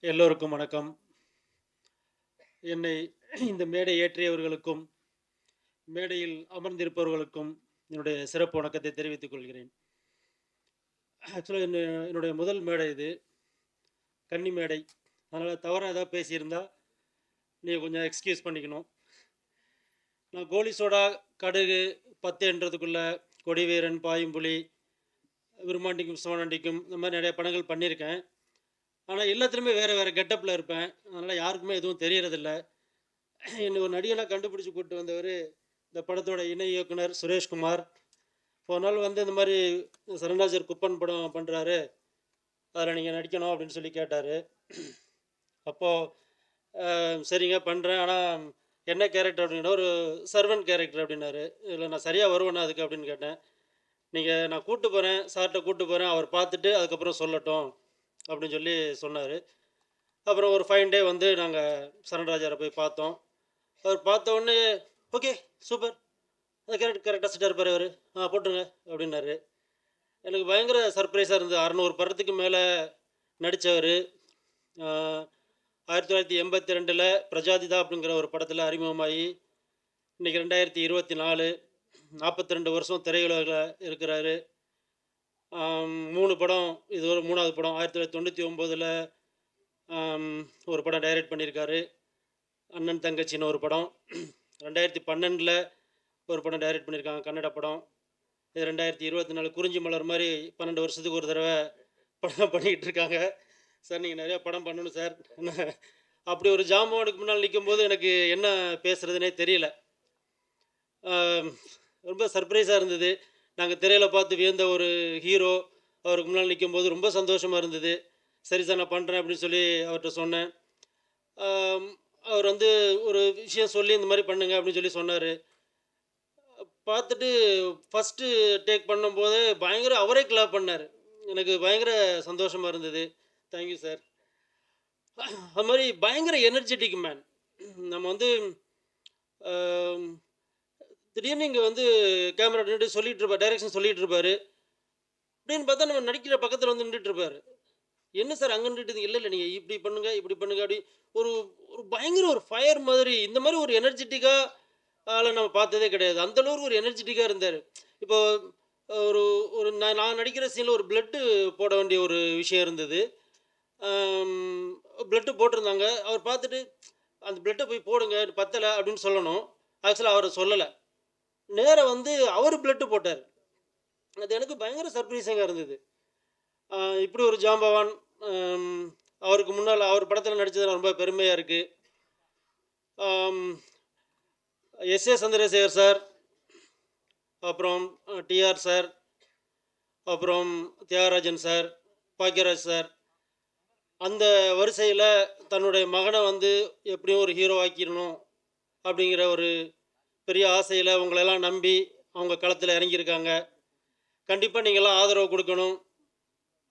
எல்லோருக்கும் வணக்கம். என்னை இந்த மேடை ஏற்றியவர்களுக்கும், மேடையில் அமர்ந்திருப்பவர்களுக்கும் என்னுடைய சிறப்பு வணக்கத்தை தெரிவித்துக் கொள்கிறேன். ஆக்சுவலா என்னுடைய முதல் மேடை இது. கன்னி மேடை. அதனால தவறா ஏதாவது பேசியிருந்தா, நீங்க கொஞ்சம் எக்ஸ்கியூஸ் பண்ணிக்கணும். நான் கோலி சோடா, கடுகு, 10 எண்றதுக்குள்ள, கொடிவீரன், பாயும்புலி, விருமாண்டிக்கும் சிவனாண்டிக்கும் இந்த மாரி நெறைய படங்கள் பண்ணியிருக்கேன். ஆனா எல்லாத்துலயுமே வேற வேற கெட்டப்ல இருப்பேன். அதனால யாருக்குமே எதுவும் தெரியறதில்ல. என்ன ஒரு நடிகனா கண்டுபிடிச்சு கூட்டு வந்தவரு, இந்த படத்தோட இணை இயக்குனர் சுரேஷ்குமார். ஒரு நாள் வந்து இந்த மாரி சரண்ராஜர் குப்பன் படம் பண்றாரு. அதில நீங்க நடிக்கணும் அப்படின்னு சொல்லி கேட்டாரு. அப்போ சரிங்க பண்றேன். ஆனா என்ன கேரக்டர் அப்படின்னா, ஒரு சர்வன்ட் கேரக்டர் அப்படின்னாரு. "இதில நான் சரியா வருவேனா அதுக்கு?" அப்படின்னு கேட்டேன். "நீங்க நான் கூட்டு போறேன், சார்ட்ட கூட்டு போறேன். அவர் பார்த்துட்டு அதுக்கப்புறம் சொல்லட்டும்." அப்படின்னு சொல்லி சொன்னாரு. அப்புறம் ஒரு ஃபைன் டே வந்து நாங்க சரண்ராஜர போய் பார்த்தோம். அவர் பார்த்த உடனே, "ஓகே, சூப்பர். அந்த கேரக்டர் கரெக்ட்டா செட்டா இருப்பாரு அவரு. போட்டுருங்க." அப்படின்னாரு. எனக்கு பயங்கர சர்ப்ரைஸா இருந்தது. 600 படத்துக்கு மேல நடிச்சவரு. ஆ 1982ல பிரஜாதிதா அப்படிங்கிற ஒரு படத்துல அறிமுகமாகி, இன்னைக்கு 2024 42 வருஷம் திரையுலகுல இருக்கிறாரு. 3 படம், இது ஒரு 3வது படம். 1999ல ஆம் ஒரு படம் டைரக்ட் பண்ணியிருக்காரு. அண்ணன் தங்கச்சின்னு ஒரு படம். 2012ல ஒரு படம் டைரக்ட் பண்ணியிருக்காங்க, கன்னட படம். இது 2024 குறிஞ்சி மலர் மாரி 12 வருஷத்துக்கு ஒரு தடவ படம் பண்ணிக்கிட்டு இருக்காங்க. சார் நீங்க நெறைய படம் பண்ணணும் சார். அப்படி ஒரு ஜாம்பவானுக்கு முன்னால நிக்கும்போது எனக்கு என்ன பேசுறதுன்னே தெரியல. அ ரொம்ப சர்ப்ரைஸா இருந்தது. நாங்க திரையில பார்த்து வியந்த ஒரு ஹீரோ, அவருக்கு முன்னால நிக்கும்போது ரொம்ப சந்தோஷமா இருந்தது. "சரி சார் நான் பண்றேன்" அப்படின்னு சொல்லி அவர்ட்ட சொன்னேன். அம் அவர் வந்து ஒரு விஷயம் சொல்லி, "இந்த மாரி பண்ணுங்க" அப்படின்னு சொல்லி சொன்னாரு. பார்த்துட்டு ஃபர்ஸ்ட்டு டேக் பண்ணும்போது பயங்கர அவரே கிளாப் பண்ணாரு. எனக்கு பயங்கர சந்தோஷமா இருந்தது. "Thank you sir." அது மாரி பயங்கர எனர்ஜெட்டிக் மேன். நம்ம வந்து அ திடீர்னு இங்க வந்து கேமரா நின்னுட்டு சொல்லிட்டு இருப்பாரு. டைரக்ஷன் சொல்லிட்டு இருப்பாரு. திடீர்னு பார்த்தா நம்ம நடிக்கிற பக்கத்துல வந்து நின்னுட்டு இருப்பாரு. "என்ன சார் அங்க நின்னுட்டு இல்ல, இல்ல நீங்க இப்படி பண்ணுங்க, இப்படி பண்ணுங்க" அப்படி ஒரு ஒரு பயங்கர ஒரு ஃபயர் மாதிரி இந்த மாரி ஒரு எனர்ஜெட்டிக்கா ஆள நம்ம பார்த்ததே கிடையாது. அந்த அளவுக்கு ஒரு எனர்ஜெட்டிக்கா இருந்தாரு. இப்போ ஒரு ஒரு நான் நடிக்கிற சீன்ல ஒரு பிளட் போட வேண்டிய ஒரு விஷயம் இருந்தது. பிளட் போட்டிருந்தாங்க. அவர் பார்த்துட்டு, "அந்த பிளட்ட போய் போடுங்க. இது பத்தல" அப்படின்னு சொல்லணும். ஆக்சுவலா அவரு சொல்லல. நேரா வந்து அவரு பிளட் போட்டாரு. அது எனக்கு பயங்கர சர்ப்ரைசிங்கா இருந்தது. அ இப்படி ஒரு ஜாம்பவான், அம் அவருக்கு முன்னால அவர் படத்துல நடிச்சது ரொம்ப பெருமையா இருக்கு. அம் எஸ்.ஏ. சந்திரசேகர் சார், அப்புறம் டி.ஆர். சார், அப்புறம் தியாகராஜன் சார், பாக்யராஜ் சார், அந்த வரிசையில தன்னுடைய மகன வந்து எப்படியும் ஒரு ஹீரோ ஆக்கிரணும் அப்படிங்கிற ஒரு பெரிய ஆசையில உங்களெல்லாம் நம்பி அவங்க களத்துல இறங்கியிருக்காங்க. கண்டிப்பா நீங்கலாம் ஆதரவு குடுக்கணும்.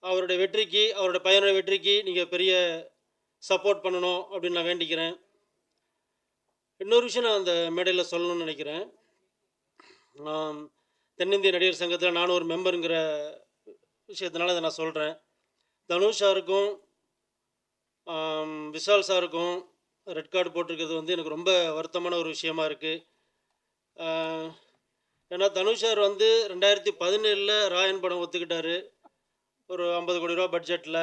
அவருடைய வெற்றிக்கு, அவருடைய பையனுடைய வெற்றிக்கு நீங்க பெரிய சப்போர்ட் பண்ணணும் அப்படின்னு நான் வேண்டிக்கிறேன். இன்னொரு விஷயம் நான் அந்த மேடையில சொல்லணும்னு நெனைக்கிறேன். ஆம் தென்னிந்திய நடிகர் சங்கத்தில நானும் ஒரு மெம்பர்ங்கிற விஷயத்தினால இத நான் சொல்றேன். தனுஷ் சாருக்கும், விஷால் சாருக்கும் ரெட் கார்டு போட்டிருக்கிறது வந்து எனக்கு ரொம்ப வருத்தமான ஒரு விஷயமா இருக்கு. ஆ ஏன்னா தனுஷ் சார் வந்து 2017ல ராயன் படம் ஒத்துக்கிட்டாரு. ஒரு ரூ. 50,00,00,000 பட்ஜெட்ல.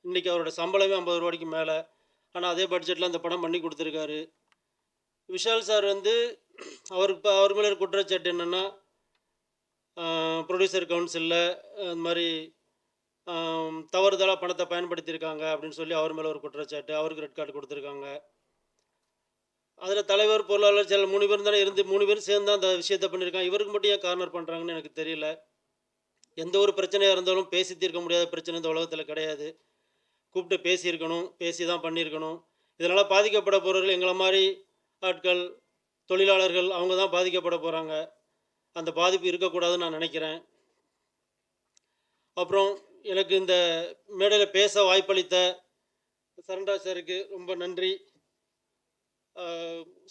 இன்னைக்கு அவரோட சம்பளமே ரூ. 50,00,00,000க்கு மேல. ஆனா அதே பட்ஜெட்ல அந்த படம் பண்ணி குடுத்துருக்காரு. விஷால் சார் வந்து அவருக்கு அவர் மேல இருக்க குற்றச்சாட்டு என்னன்னா, புரொடியூசர் கவுன்சில்ல இந்த மாரி தவறுதலா பணத்த பயன்படுத்தியிருக்காங்க அப்படின்னு சொல்லி அவர் மேல ஒரு குற்றச்சாட்டு. அவருக்கு ரெட் கார்டு குடுத்துருக்காங்க. அதில தலைவர், பொருளாளர், செயலர் 3 பேரும் தானே இருந்து 3 பேரும் சேர்ந்து தான் அந்த விஷயத்த பண்ணியிருக்காங்க. இவருக்கு மட்டும் ஏன் கார்னர் பண்றாங்கன்னு எனக்கு தெரியல. எந்த ஒரு பிரச்சனையா இருந்தாலும் பேசி தீர்க்க முடியாத பிரச்சனை இந்த உலகத்தில கிடையாது. கூப்பிட்டு பேசியிருக்கணும். பேசி தான் பண்ணியிருக்கணும். இதனால பாதிக்கப்பட போறவர்கள் எங்கள மாரி ஆட்கள், தொழிலாளர்கள் அவங்க தான் பாதிக்கப்பட போறாங்க. அந்த பாதிப்பு இருக்கக்கூடாதுன்னு நான் நினைக்கிறேன். அப்புறம் எனக்கு இந்த மேடையில பேச வாய்ப்பளித்த சரண்ராஜ் சாருக்கு ரொம்ப நன்றி. அ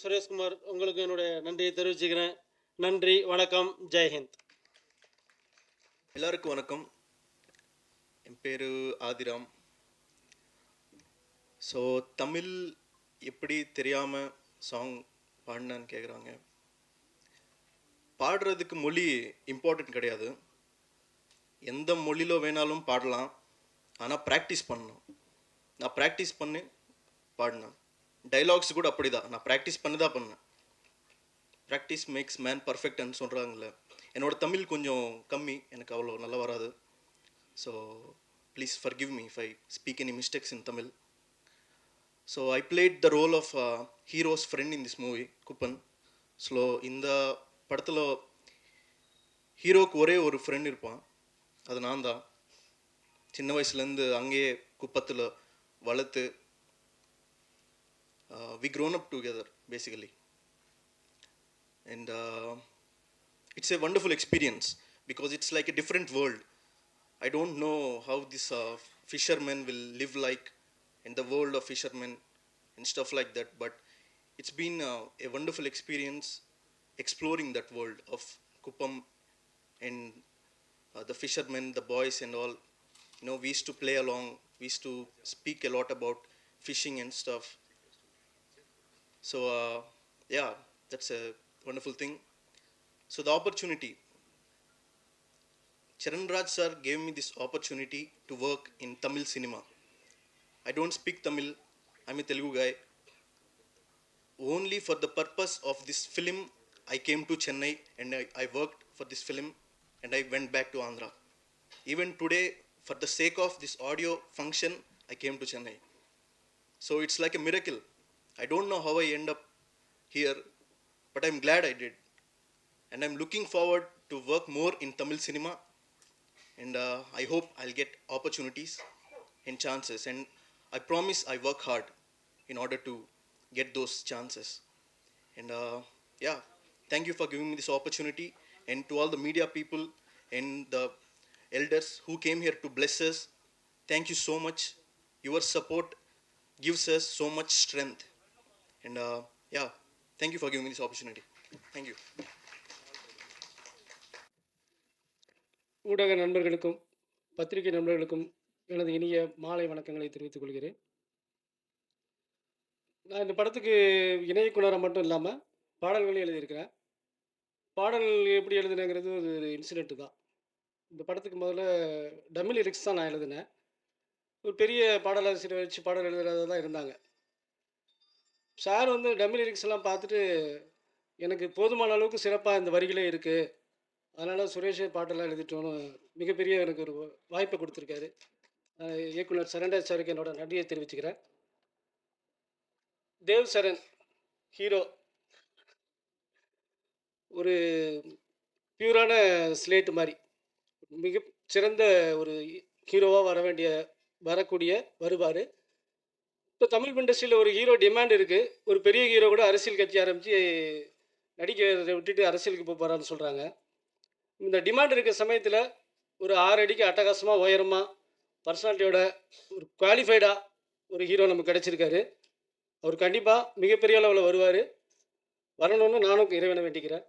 சுரேஷ்குமார் உங்களுக்கு என்னுடைய நன்றியை தெரிவிச்சுக்கிறேன். நன்றி, வணக்கம், ஜெய்ஹிந்த். எல்லாருக்கும் வணக்கம். என் பேரு ஆதிராம். ஸோ தமிழ் எப்படி தெரியாமல் சாங் பாடினான்னு கேட்குறாங்க. பாடுறதுக்கு மொழி இம்பார்ட்டன்ட் கிடையாது. எந்த மொழியில் வேணாலும் பாடலாம். ஆனால் ப்ராக்டிஸ் பண்ணணும். நான் ப்ராக்டிஸ் பண்ணி பாடினேன். டைலாக்ஸ் கூட அப்படி தான், நான் ப்ராக்டிஸ் பண்ணி தான் பண்ணேன். ப்ராக்டிஸ் மேக்ஸ் மேன் பர்ஃபெக்ட்னு சொல்கிறாங்களே. என்னோடய தமிழ் கொஞ்சம் கம்மி, எனக்கு அவ்வளோ நல்லா வராது. So please forgive me if I speak any mistakes in Tamil. So I played the role of hero's friend in this movie, Kuppan. So இந்த படத்தில் ஹீரோக்கு ஒரே ஒரு ஃப்ரெண்ட் இருப்பான், அது நான் தான். சின்ன வயசுலேருந்து அங்கேயே குப்பத்தில் வளர்த்து we grown up together basically. And it's a wonderful experience because it's like a different world. I don't know how this fishermen will live like in the world of fishermen and stuff like that, but it's been a wonderful experience exploring that world of Kuppam and the fishermen, the boys and all. You know, we used to play along, we used to speak a lot about fishing and stuff. So yeah, that's a wonderful thing. So the opportunity, Charan Raj sir gave me this opportunity to work in Tamil cinema. I don't speak Tamil, I'm a Telugu guy. Only for the purpose of this film, I came to Chennai and I worked for this film and I went back to Andhra. Even today, for the sake of this audio function, I came to Chennai. So it's like a miracle. I don't know how I end up here, but I'm glad I did. And I'm looking forward to work more in Tamil cinema. And I hope I'll get opportunities and chances. And I promise I work hard in order to get those chances. And yeah, thank you for giving me this opportunity. And to all the media people and the elders who came here to bless us, thank you so much. Your support gives us so much strength. And yeah, thank you for giving me this opportunity. Thank you. ஊடக நண்பர்களுக்கும் பத்திரிகை நண்பர்களுக்கும் எனது இனிய மாலை வணக்கங்களை தெரிவித்துக் கொள்கிறேன். நான் இந்த படத்துக்கு இணை இயக்குனராக மட்டும் இல்லாமல் பாடல்களையும் எழுதியிருக்கிறேன். பாடல் எப்படி எழுதுனேங்கிறது ஒரு இன்சிடென்ட்டு தான். இந்த படத்துக்கு முதல்ல டம்மி லிரிக்ஸ் தான் நான் எழுதினேன். ஒரு பெரிய பாடலாசிரியரை வச்சு பாடல் எழுதுறதா தான் இருந்தாங்க. சார் வந்து டம்மி லிரிக்ஸ் எல்லாம் பார்த்துட்டு, எனக்கு போதுமான அளவுக்கு சிறப்பாக இந்த வரிகளே இருக்குது, அதனால் சுரேஷே பாட்டெல்லாம் எழுதிட்டோன்னு மிகப்பெரிய எனக்கு ஒரு வாய்ப்பை கொடுத்துருக்காரு. இயக்குனர் சரண்ராஜ் சாருக்கு என்னோட நன்றியை தெரிவிச்சுக்கிறேன். தேவ் சரண் ஹீரோ ஒரு பியூரான ஸ்லேட்டு மாதிரி மிக சிறந்த ஒரு ஹீரோவாக வரக்கூடிய வருவார். இப்போ தமிழ் இண்டஸ்ட்ரியில் ஒரு ஹீரோ டிமாண்ட் இருக்குது. ஒரு பெரிய ஹீரோ கூட அரசியல் கட்சி ஆரம்பித்து நடிக்கிறதை விட்டுட்டு அரசியலுக்கு போக போகிறான்னு சொல்கிறாங்க. இந்த டிமாண்ட் இருக்க சமயத்தில் ஒரு 6 அடிக்கு அட்டகாசமாக உயரமாக பர்சனாலிட்டியோட ஒரு குவாலிஃபைடாக ஒரு ஹீரோ நமக்கு கிடச்சிருக்காரு. அவர் கண்டிப்பாக மிகப்பெரிய அளவில் வருவார். வரணும்னு நானும் இறைவனை வேண்டிக்கிறேன்.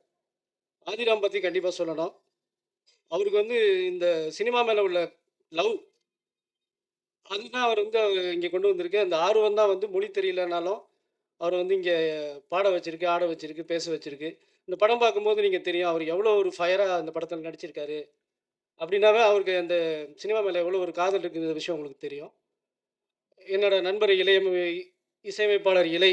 ஆதிராம் பற்றி கண்டிப்பாக சொல்லணும். அவருக்கு வந்து இந்த சினிமா மேலே உள்ள லவ், அதுதான் அவர் வந்து இங்கே கொண்டு வந்திருக்கு. அந்த ஆர்வம் தான் வந்து மொழி தெரியலனாலும் அவர் வந்து இங்கே பாட வச்சிருக்கு, ஆட வச்சிருக்கு, பேச வச்சிருக்கு. இந்த படம் பார்க்கும்போது நீங்கள் தெரியும் அவர் எவ்வளோ ஒரு ஃபயராக அந்த படத்தில் நடிச்சிருக்காரு. அப்படின்னாவே அவருக்கு அந்த சினிமா மேலே எவ்வளோ ஒரு காதல் இருக்குங்கிற விஷயம் உங்களுக்கு தெரியும். என்னோட நண்பர் இசையமைப்பாளர் இலை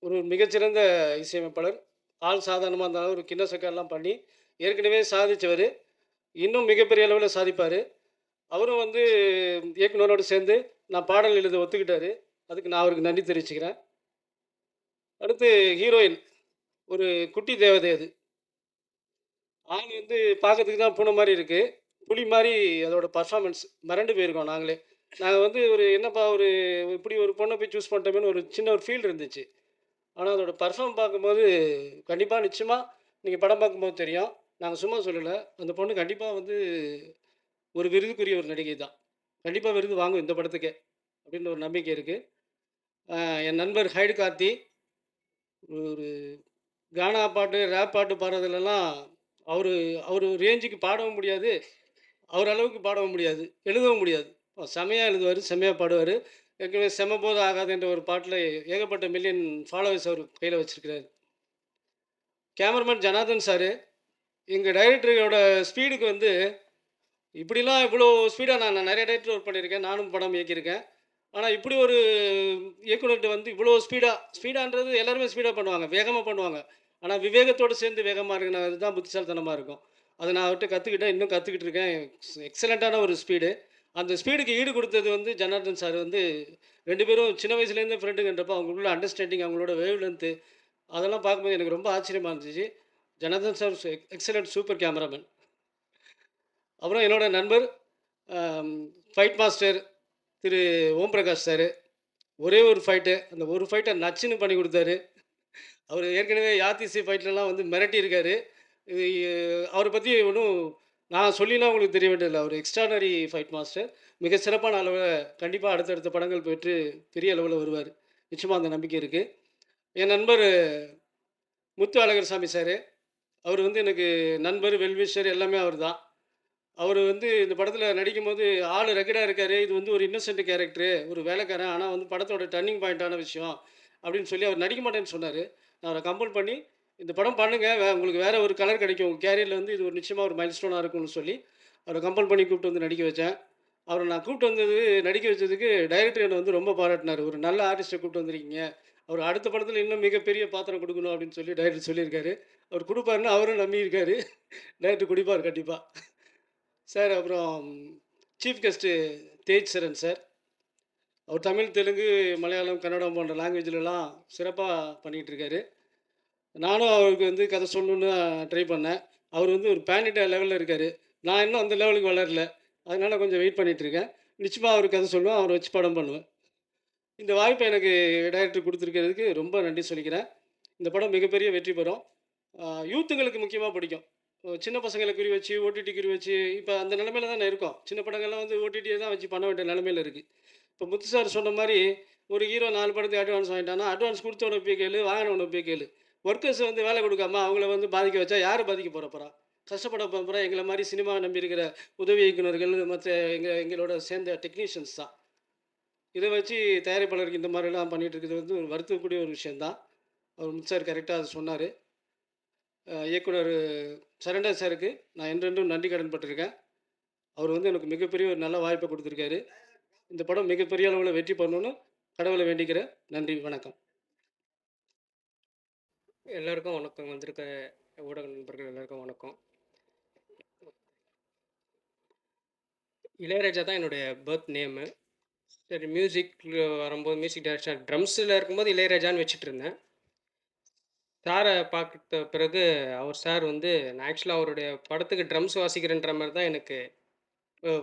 ஒரு மிகச்சிறந்த இசையமைப்பாளர். ஆள் சாதாரணமாக இருந்தாலும் ஒரு கின்னசக்கெல்லாம் பண்ணி ஏற்கனவே சாதித்தவர், இன்னும் மிகப்பெரிய அளவில் சாதிப்பார். அவரும் வந்து இயக்குனரோடு சேர்ந்து நான் பாடல் எழுத ஒத்துக்கிட்டாரு. அதுக்கு நான் அவருக்கு நன்றி தெரிவிச்சுக்கிறேன். அடுத்து ஹீரோயின் ஒரு குட்டி தேவதை. அது ஆள் வந்து பார்க்கறதுக்கு தான் பூனை மாதிரி இருக்குது, புலி மாதிரி. அதோட பர்ஃபார்மன்ஸ் மிரண்டு போயிருக்கோம் நாங்களே. நாங்கள் வந்து ஒரு என்னப்பா ஒரு இப்படி ஒரு பொண்ணை போய் சூஸ் பண்ணிட்டோமேனு ஒரு சின்ன ஒரு ஃபீல் இருந்துச்சு. ஆனால் அதோட பர்ஃபார்ம் பார்க்கும்போது கண்டிப்பாக நிச்சயமாக நீங்கள் படம் பார்க்கும்போது தெரியும். நாங்கள் சும்மா சொல்லலை, அந்த பொண்ணு கண்டிப்பாக வந்து ஒரு விருதுக்குரிய ஒரு நடிகை தான். கண்டிப்பாக விருது வாங்கும் இந்த படத்துக்கே அப்படின்ற ஒரு நம்பிக்கை இருக்குது. என் நண்பர் ஹைடு கார்த்தி ஒரு கானா பாட்டு, ரேப் பாட்டு பாடுறதுலலாம் அவர் அவர் ரேஞ்சுக்கு பாடவும் முடியாது, அவர் அளவுக்கு பாடவும் முடியாது, எழுதவும் முடியாது. செம்மையா எழுதுவாரு, செம்மையா பாடுவாரு. ஏற்கனவே "செம போத ஆகாது" என்ற ஒரு பாட்டுல ஏகப்பட்ட மில்லியன் ஃபாலோவர்ஸ் அவர் கையில வச்சிருக்கிறாரு. கேமராமேன் ஜனார்தன் சாரு, எங்க டைரக்டரோட ஸ்பீடுக்கு வந்து இப்படிலாம் இவ்வளோ ஸ்பீடா நான் நெறைய டைரக்டர் ஒர்க் பண்ணியிருக்கேன். நானும் படம் இயக்கியிருக்கேன். ஆனா இப்படி ஒரு இயக்குனர்ட்ட வந்து இவ்வளோ ஸ்பீடான்றது எல்லாருமே ஸ்பீடா பண்ணுவாங்க. வேகமா பண்ணுவாங்க. ஆனா விவேகத்தோட சேர்ந்து வேகமா இருக்கிறது தான் புத்திசாலித்தனமா இருக்கும். அத நான் அவர்ட்ட கத்துக்கிட்டேன். இன்னும் கத்துக்கிட்டு இருக்கேன். எக்ஸலன்ட்டான ஒரு ஸ்பீடு. அந்த ஸ்பீடுக்கு ஈடு குடுத்தது வந்து ஜனார்தன் சார் வந்து 2 பேரும் சின்ன வயசுலேருந்தே ஃப்ரெண்டுங்கன்றப்போ அவங்களுக்குள்ள அண்டர்ஸ்டாண்டிங், அவங்களோட வேவ் லென்த்து அதெல்லாம் பார்க்கும்போது எனக்கு ரொம்ப ஆச்சரியமா இருந்துச்சு. Janardan sir excellent super cameraman. அப்புறம் என்னோட நண்பர் அம் ஃபைட் மாஸ்டர் திரு ஓம் பிரகாஷ் சார். ஒரே ஒரு ஃபைட்டு. அந்த ஒரு ஃபைட்ட நச்சுன்னு பண்ணி குடுத்தாரு. அவரு ஏற்கனவே யாத்திசி ஃபைட்லலாம் வந்து மிரட்டியிருக்காரு. இது அவர பத்தி ஒண்ணும் நான் சொல்லிலாம் உங்களுக்கு தெரிய வேண்டியதில்ல. அவரு எக்ஸ்ட்ரார்டினரி ஃபைட் மாஸ்டர். மிக சிறப்பான அளவுல கண்டிப்பா அடுத்தடுத்த படங்கள் பெற்று பெரிய அளவுல வருவாரு. நிச்சயமா அந்த நம்பிக்கை இருக்கு. என் நண்பர் முத்து அழகர்சாமி சார். அவரு வந்து எனக்கு நண்பர், வெல்விஷர் எல்லாமே அவர் தான். அவரு வந்து இந்த படத்துல நடிக்கும்போது ஆளு ரகடா இருக்காரு. இது வந்து ஒரு இன்னோசென்ட் கேரக்டரு, ஒரு வேலைக்காரன். ஆனா வந்து படத்தோட டர்னிங் பாயிண்ட்டான விஷயம் அப்படின்னு சொல்லி அவர் நடிக்க மாட்டேன்னு சொன்னாரு. நான் அவர கம்பல் பண்ணி, இந்த படம் பண்ணுங்க. உங்களுக்கு வேற ஒரு கலர் கிடைக்கும். உங்க கேரியர்ல வந்து இது ஒரு நிச்சயமா ஒரு மைல்ஸ்டோனா இருக்கும்னு சொல்லி, அவர கம்பல் பண்ணி கூப்பிட்டு வந்து நடிக்க வச்சேன். அவர நான் கூப்பிட்டு வந்தது நடிக்க வச்சதுக்கு டைரக்டர் என்ன வந்து ரொம்ப பாராட்டினாரு. ஒரு நல்ல ஆர்டிஸ்ட்ட கூப்பிட்டு வந்திருக்கீங்க. அவர் அடுத்த படத்துல இன்னும் மிகப்பெரிய பாத்திரம் குடுக்கணும் அப்படின்னு சொல்லி டைரக்டர் சொல்லியிருக்காரு. அவர் குடுப்பாருன்னு அவரும் நம்பியிருக்காரு. டைரக்டர் குடுப்பாரு கண்டிப்பா. சார் அப்புறம் சீஃப் கெஸ்ட்டு தேஜ் சரண் சார். அவர் தமிழ், தெலுங்கு, மலையாளம், கன்னடம் போன்ற லாங்குவேஜ்லலாம் சிறப்பா பண்ணிட்டு இருக்காரு. நானும் அவருக்கு வந்து கதை சொல்லணும்னு ட்ரை பண்ணேன். அவர் வந்து ஒரு பேன் இண்டியா லெவல்ல இருக்காரு. நான் இன்னும் அந்த லெவலுக்கு வளரல. அதனால கொஞ்சம் வெயிட் பண்ணிட்டு இருக்கேன். நிச்சயமா அவருக்கு கதை சொல்லுவேன். அவர வச்சு படம் பண்ணுவேன். இந்த வாய்ப்பை எனக்கு டைரக்டர் குடுத்துருக்கிறதுக்கு ரொம்ப நன்றி சொல்லிக்கிறேன். இந்த படம் மிகப்பெரிய வெற்றி பெறும். யூத்துங்களுக்கு முக்கியமா பிடிக்கும். சின்ன பசங்கள குறி வச்சு, ஓடிடி குறி வச்சு இப்ப அந்த நிலைமையில தானே இருக்கோம். சின்ன படங்கள்லாம் வந்து ஓடிடிய தான் வச்சு பண்ண வேண்டிய நிலைமையில இருக்கு. இப்ப முத்து சார் சொன்ன மாரி, ஒரு ஹீரோ 4 படத்துக்கு அட்வான்ஸ் வாங்கிட்டான்னா, அட்வான்ஸ் குடுத்தவன போய் கேளு, வாங்கினவன போய் கேளு. ஒர்க்கர்ஸ் வந்து வேலை குடுக்காம அவங்கள வந்து பாதிக்க வச்சா யாரு பாதிக்க போறா? கஷ்டப்பட போறா எங்கள மாரி சினிமாவ நம்பி இருக்கிற உதவி இயக்குனர்கள், மற்ற எங்களோட சேர்ந்த டெக்னீஷியன்ஸ் தான். இத வச்சு தயாரிப்பாளருக்கு இந்த மாரிலாம் பண்ணிட்டு இருக்கிறது வந்து ஒரு வருத்தக்கூடிய ஒரு விஷயம் தான். அவர் முத்து சார் கரெக்ட்டா அத சொன்னாரு. இயக்குனர் சரண்யா சாருக்கு நான் என்றென்றும் நன்றி கடன் பட்டிருக்கேன். அவர் வந்து எனக்கு மிகப்பெரிய ஒரு நல்ல வாய்ப்பை குடுத்துருக்காரு. இந்த படம் மிகப்பெரிய அளவுல வெற்றி பண்ணணும்னு கடவுள வேண்டிக்கிறேன். நன்றி, வணக்கம். எல்லாருக்கும் வணக்கம். வந்திருக்க ஊடக நண்பர்கள் எல்லாருக்கும் வணக்கம். இளையராஜா தான் என்னுடைய பர்த் நேமு. சரி, மியூசிக்ல வரும்போது மியூசிக் டைரக்ஷன் ட்ரம்ஸில் இருக்கும்போது இளையராஜான்னு வச்சுட்டு இருந்தேன். சாரை பார்த்த பிறகு அவர் சார் வந்து நான் ஆக்சுவலாக அவருடைய படத்துக்கு ட்ரம்ஸ் வாசிக்கிறேன்ற மாதிரி தான் எனக்கு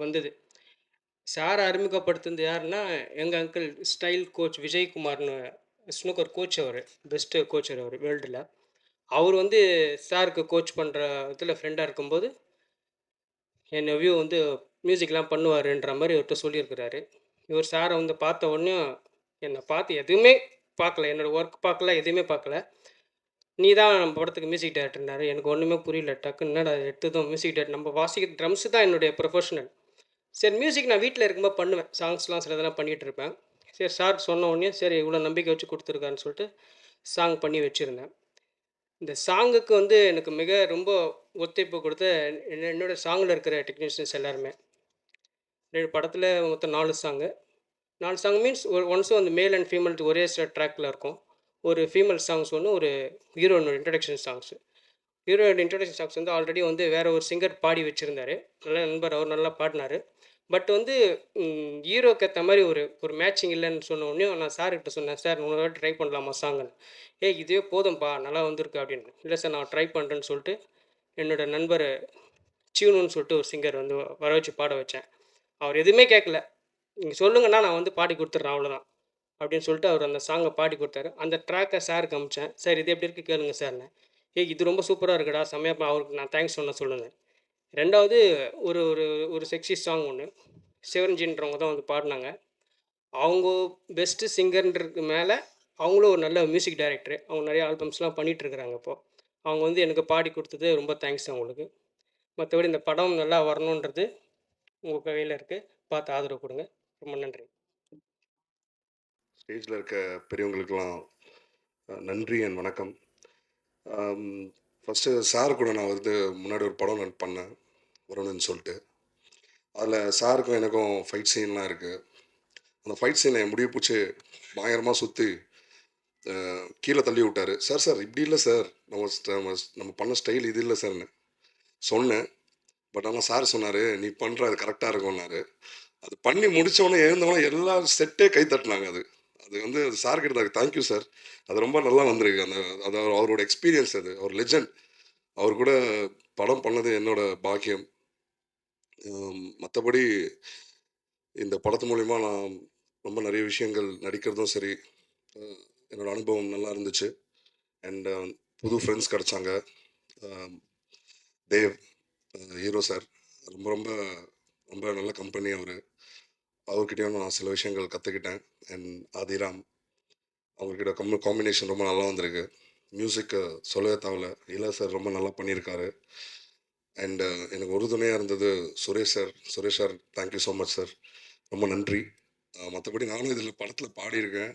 வந்தது. சாரை அறிமுகப்படுத்துனது யாருன்னா, எங்கள் அங்கிள் ஸ்டைல் கோச் விஜயகுமார்னு ஸ்னூக்கர் கோச் அவர். பெஸ்ட்டு கோச்சர் அவர் வேர்ல்டில். அவர் வந்து சாருக்கு கோச் பண்ணுற இதில் ஃப்ரெண்டாக இருக்கும்போது என் நெவ்யூ வந்து மியூசிக்லாம் பண்ணுவாருன்ற மாதிரி இவர்கிட்ட சொல்லியிருக்கிறாரு. இவர் சாரை வந்து பார்த்த உடனே என்னை பார்த்து எதுவுமே பார்க்கல. என்னோடய ஒர்க் பார்க்கல, எதுவுமே பார்க்கல. "நீ தான் நம்ம படத்துக்கு மியூசிக் டைரக்டர்னாரு." எனக்கு ஒன்றுமே புரியல. டக்குன்னு என்னடா எடுத்ததும் மியூசிக் டைரக்டர் நம்ம வாசிக்கிற ட்ரம்ஸ் தான் என்னுடைய ப்ரொஃபஷனல். சரி, மியூசிக் நான் வீட்டில் இருக்கும்போது பண்ணுவேன். சாங்ஸ்லாம் சிலதெல்லாம் பண்ணிகிட்டு இருப்பேன். சரி, சார் சொன்ன உடனே சரி இவ்வளோ நம்பிக்கை வச்சு கொடுத்துருக்காருன்னு சொல்லிட்டு சாங் பண்ணி வச்சுருந்தேன். இந்த சாங்குக்கு வந்து எனக்கு மிக ரொம்ப ஒத்துழைப்பு கொடுத்த என்னோட சாங்கில் இருக்கிற டெக்னீஷியன்ஸ் எல்லாருமே. படத்தில் மொத்தம் 4 சாங்கு. 4 சாங் மீன்ஸ் ஒன்ஸும் அந்த மேல் அண்ட் ஃபீமேல் ஒரே ட்ராக்ல இருக்கும். ஒரு ஃபீமேல் சாங்ஸ் ஒன்று, ஒரு ஹீரோயினோட இன்ட்ரடக்ஷன் சாங்ஸு. ஹீரோயோட இன்ட்ரடக்ஷன் சாங்ஸ் வந்து ஆல்ரெடி வந்து வேற ஒரு சிங்கர் பாடி வச்சுருந்தாரு. நல்ல நண்பர், அவர் நல்லா பாடினாரு. பட் வந்து ஹீரோக்கு ஏற்ற மாதிரி ஒரு ஒரு மேட்சிங் இல்லைன்னு சொன்ன உடனே நான் சார்கிட்ட சொன்னேன், "சார் இன்னொரு வாட்டி ட்ரை பண்ணலாமா சாங்குன்னு?" "ஏய் இதுவே போதும்பா, நல்லா வந்திருக்கு" அப்படின்னு. "இல்லை சார், நான் ட்ரை பண்ணுறேன்னு" சொல்லிட்டு என்னோட நண்பர் சீனுன்னு சொல்லிட்டு ஒரு சிங்கர் வந்து வர வச்சு பாட வச்சேன். அவர் எதுவுமே கேட்கல. "நீங்க சொல்லுங்கண்ணா, நான் வந்து பாடி குடுத்துடுறேன் அவ்வளோதான்" அப்படின்னு சொல்லிட்டு அவர் அந்த சாங்கை பாடி கொடுத்தாரு. அந்த ட்ராக்கை சாருக்கு அனுப்பிச்சேன். "சார் இது எப்படி இருக்குது கேளுங்க சார்ன்னு." "ஏய் இது ரொம்ப சூப்பரா இருக்குடா, செம்மையா அவருக்கு நான் தேங்க்ஸ் சொன்னேன் சொல்லுங்க." 2வது ஒரு ஒரு ஒரு செக்ஸி சாங் ஒன்று சிவரஞ்சின்றவங்க தான் வந்து பாடுனாங்க. அவங்க பெஸ்ட்டு சிங்கர்ன்றதுக்கு மேலே அவங்களும் ஒரு நல்ல மியூசிக் டைரக்டரு. அவங்க நிறைய ஆல்பம்ஸ்லாம் பண்ணிகிட்ருக்குறாங்க இப்போது. அவங்க வந்து எனக்கு பாடி கொடுத்தது ரொம்ப தேங்க்ஸ் அவங்களுக்கு. மற்றபடி இந்த படம் நல்லா வரணுன்றது உங்கள் கையில் இருக்குது. பார்த்து ஆதரவு கொடுங்க. ரொம்ப நன்றி. ஸ்டேஜில் இருக்க பெரியவங்களுக்கெல்லாம் நன்றி அண்ட் வணக்கம். ஃபஸ்ட்டு சார் கூட நான் வந்து முன்னாடி ஒரு படம் நான் பண்ணேன், வருணன்னு சொல்லிட்டு. அதில் சாருக்கும் எனக்கும் ஃபைட் சீன்லாம் இருக்குது. அந்த ஃபைட் சீனை என் முடிய பிடிச்சி பயங்கரமாக சுற்றி கீழே தள்ளி விட்டார். சார் சார் இப்படி இல்லை சார், நம்ம பண்ண ஸ்டைல் இது இல்லை சார்னு சொன்னேன். பட் ஆனால் சார் சொன்னார், நீ பண்ணுற அது கரெக்டாக இருக்கும்னாரு. அது பண்ணி முடித்தவொடனே எழுந்தவொடனே எல்லா செட்டே கை தட்டினாங்க. அது வந்து சார் கிட்ட தேங்க்யூ சார், அது ரொம்ப நல்லா வந்திருக்கு. அது அவரோட எக்ஸ்பீரியன்ஸ், அது அவர் லெஜண்ட். அவர் கூட படம் பண்ணது என்னோட பாக்கியம். மற்றபடி இந்த படத்து மூலிமா நான் ரொம்ப நிறைய விஷயங்கள் நடிக்கிறதும் சரி, என்னோடய அனுபவம் நல்லா இருந்துச்சு. அண்ட் புது ஃப்ரெண்ட்ஸ் கிடச்சாங்க. தேவ் ஹீரோ சார் ரொம்ப ரொம்ப ரொம்ப நல்ல கம்பெனி. அவர்கிட்டயும் நான் சில விஷயங்கள் கற்றுக்கிட்டேன். அண்ட் ஆதிராம் அவங்கக்கிட்ட காம்பினேஷன் ரொம்ப நல்லா வந்திருக்கு. மியூசிக்கு சொல்லவே தேவையில்ல, இல்லை சார் ரொம்ப நல்லா பண்ணியிருக்காரு. அண்டு எனக்கு உறுதுணையாக இருந்தது Suresh sir. Thank you so much sir, ரொம்ப நன்றி. மற்றபடி நானும் இதில் படத்தில் பாடியிருக்கேன்.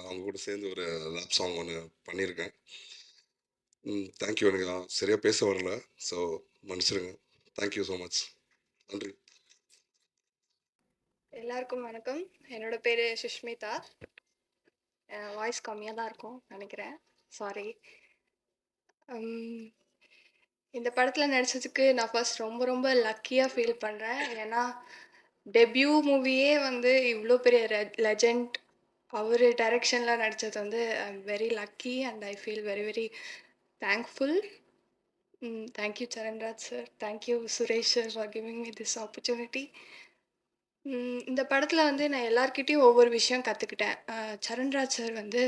அவங்க கூட சேர்ந்து ஒரு லாப் சாங் ஒன்று பண்ணியிருக்கேன். தேங்க்யூ. எனக்கு சரியாக பேச வரல, ஸோ மன்னிச்சிருங்க. தேங்க்யூ ஸோ மச், நன்றி. எல்லாருக்கும் வணக்கம். என்னோட பேர் சுஷ்மிதா. வாய்ஸ் கம்மியாக தான் இருக்கும் நினைக்கிறேன், சாரி. இந்த படத்தில் நடித்ததுக்கு நான் ஃபர்ஸ்ட் ரொம்ப ரொம்ப லக்கியாக ஃபீல் பண்ணுறேன். ஏன்னா டெபியூ மூவியே வந்து இவ்வளோ பெரிய லெஜண்ட் அவர் டைரக்ஷனில் நடித்தது வந்து I am very lucky and I feel very very thankful. Thank you Charanraj sir, thank you Suresh sir for giving me this opportunity. இந்த படத்தில் வந்து நான் எல்லார்கிட்டேயும் ஒவ்வொரு விஷயம் கற்றுக்கிட்டேன். சரண்ராஜ் சார் வந்து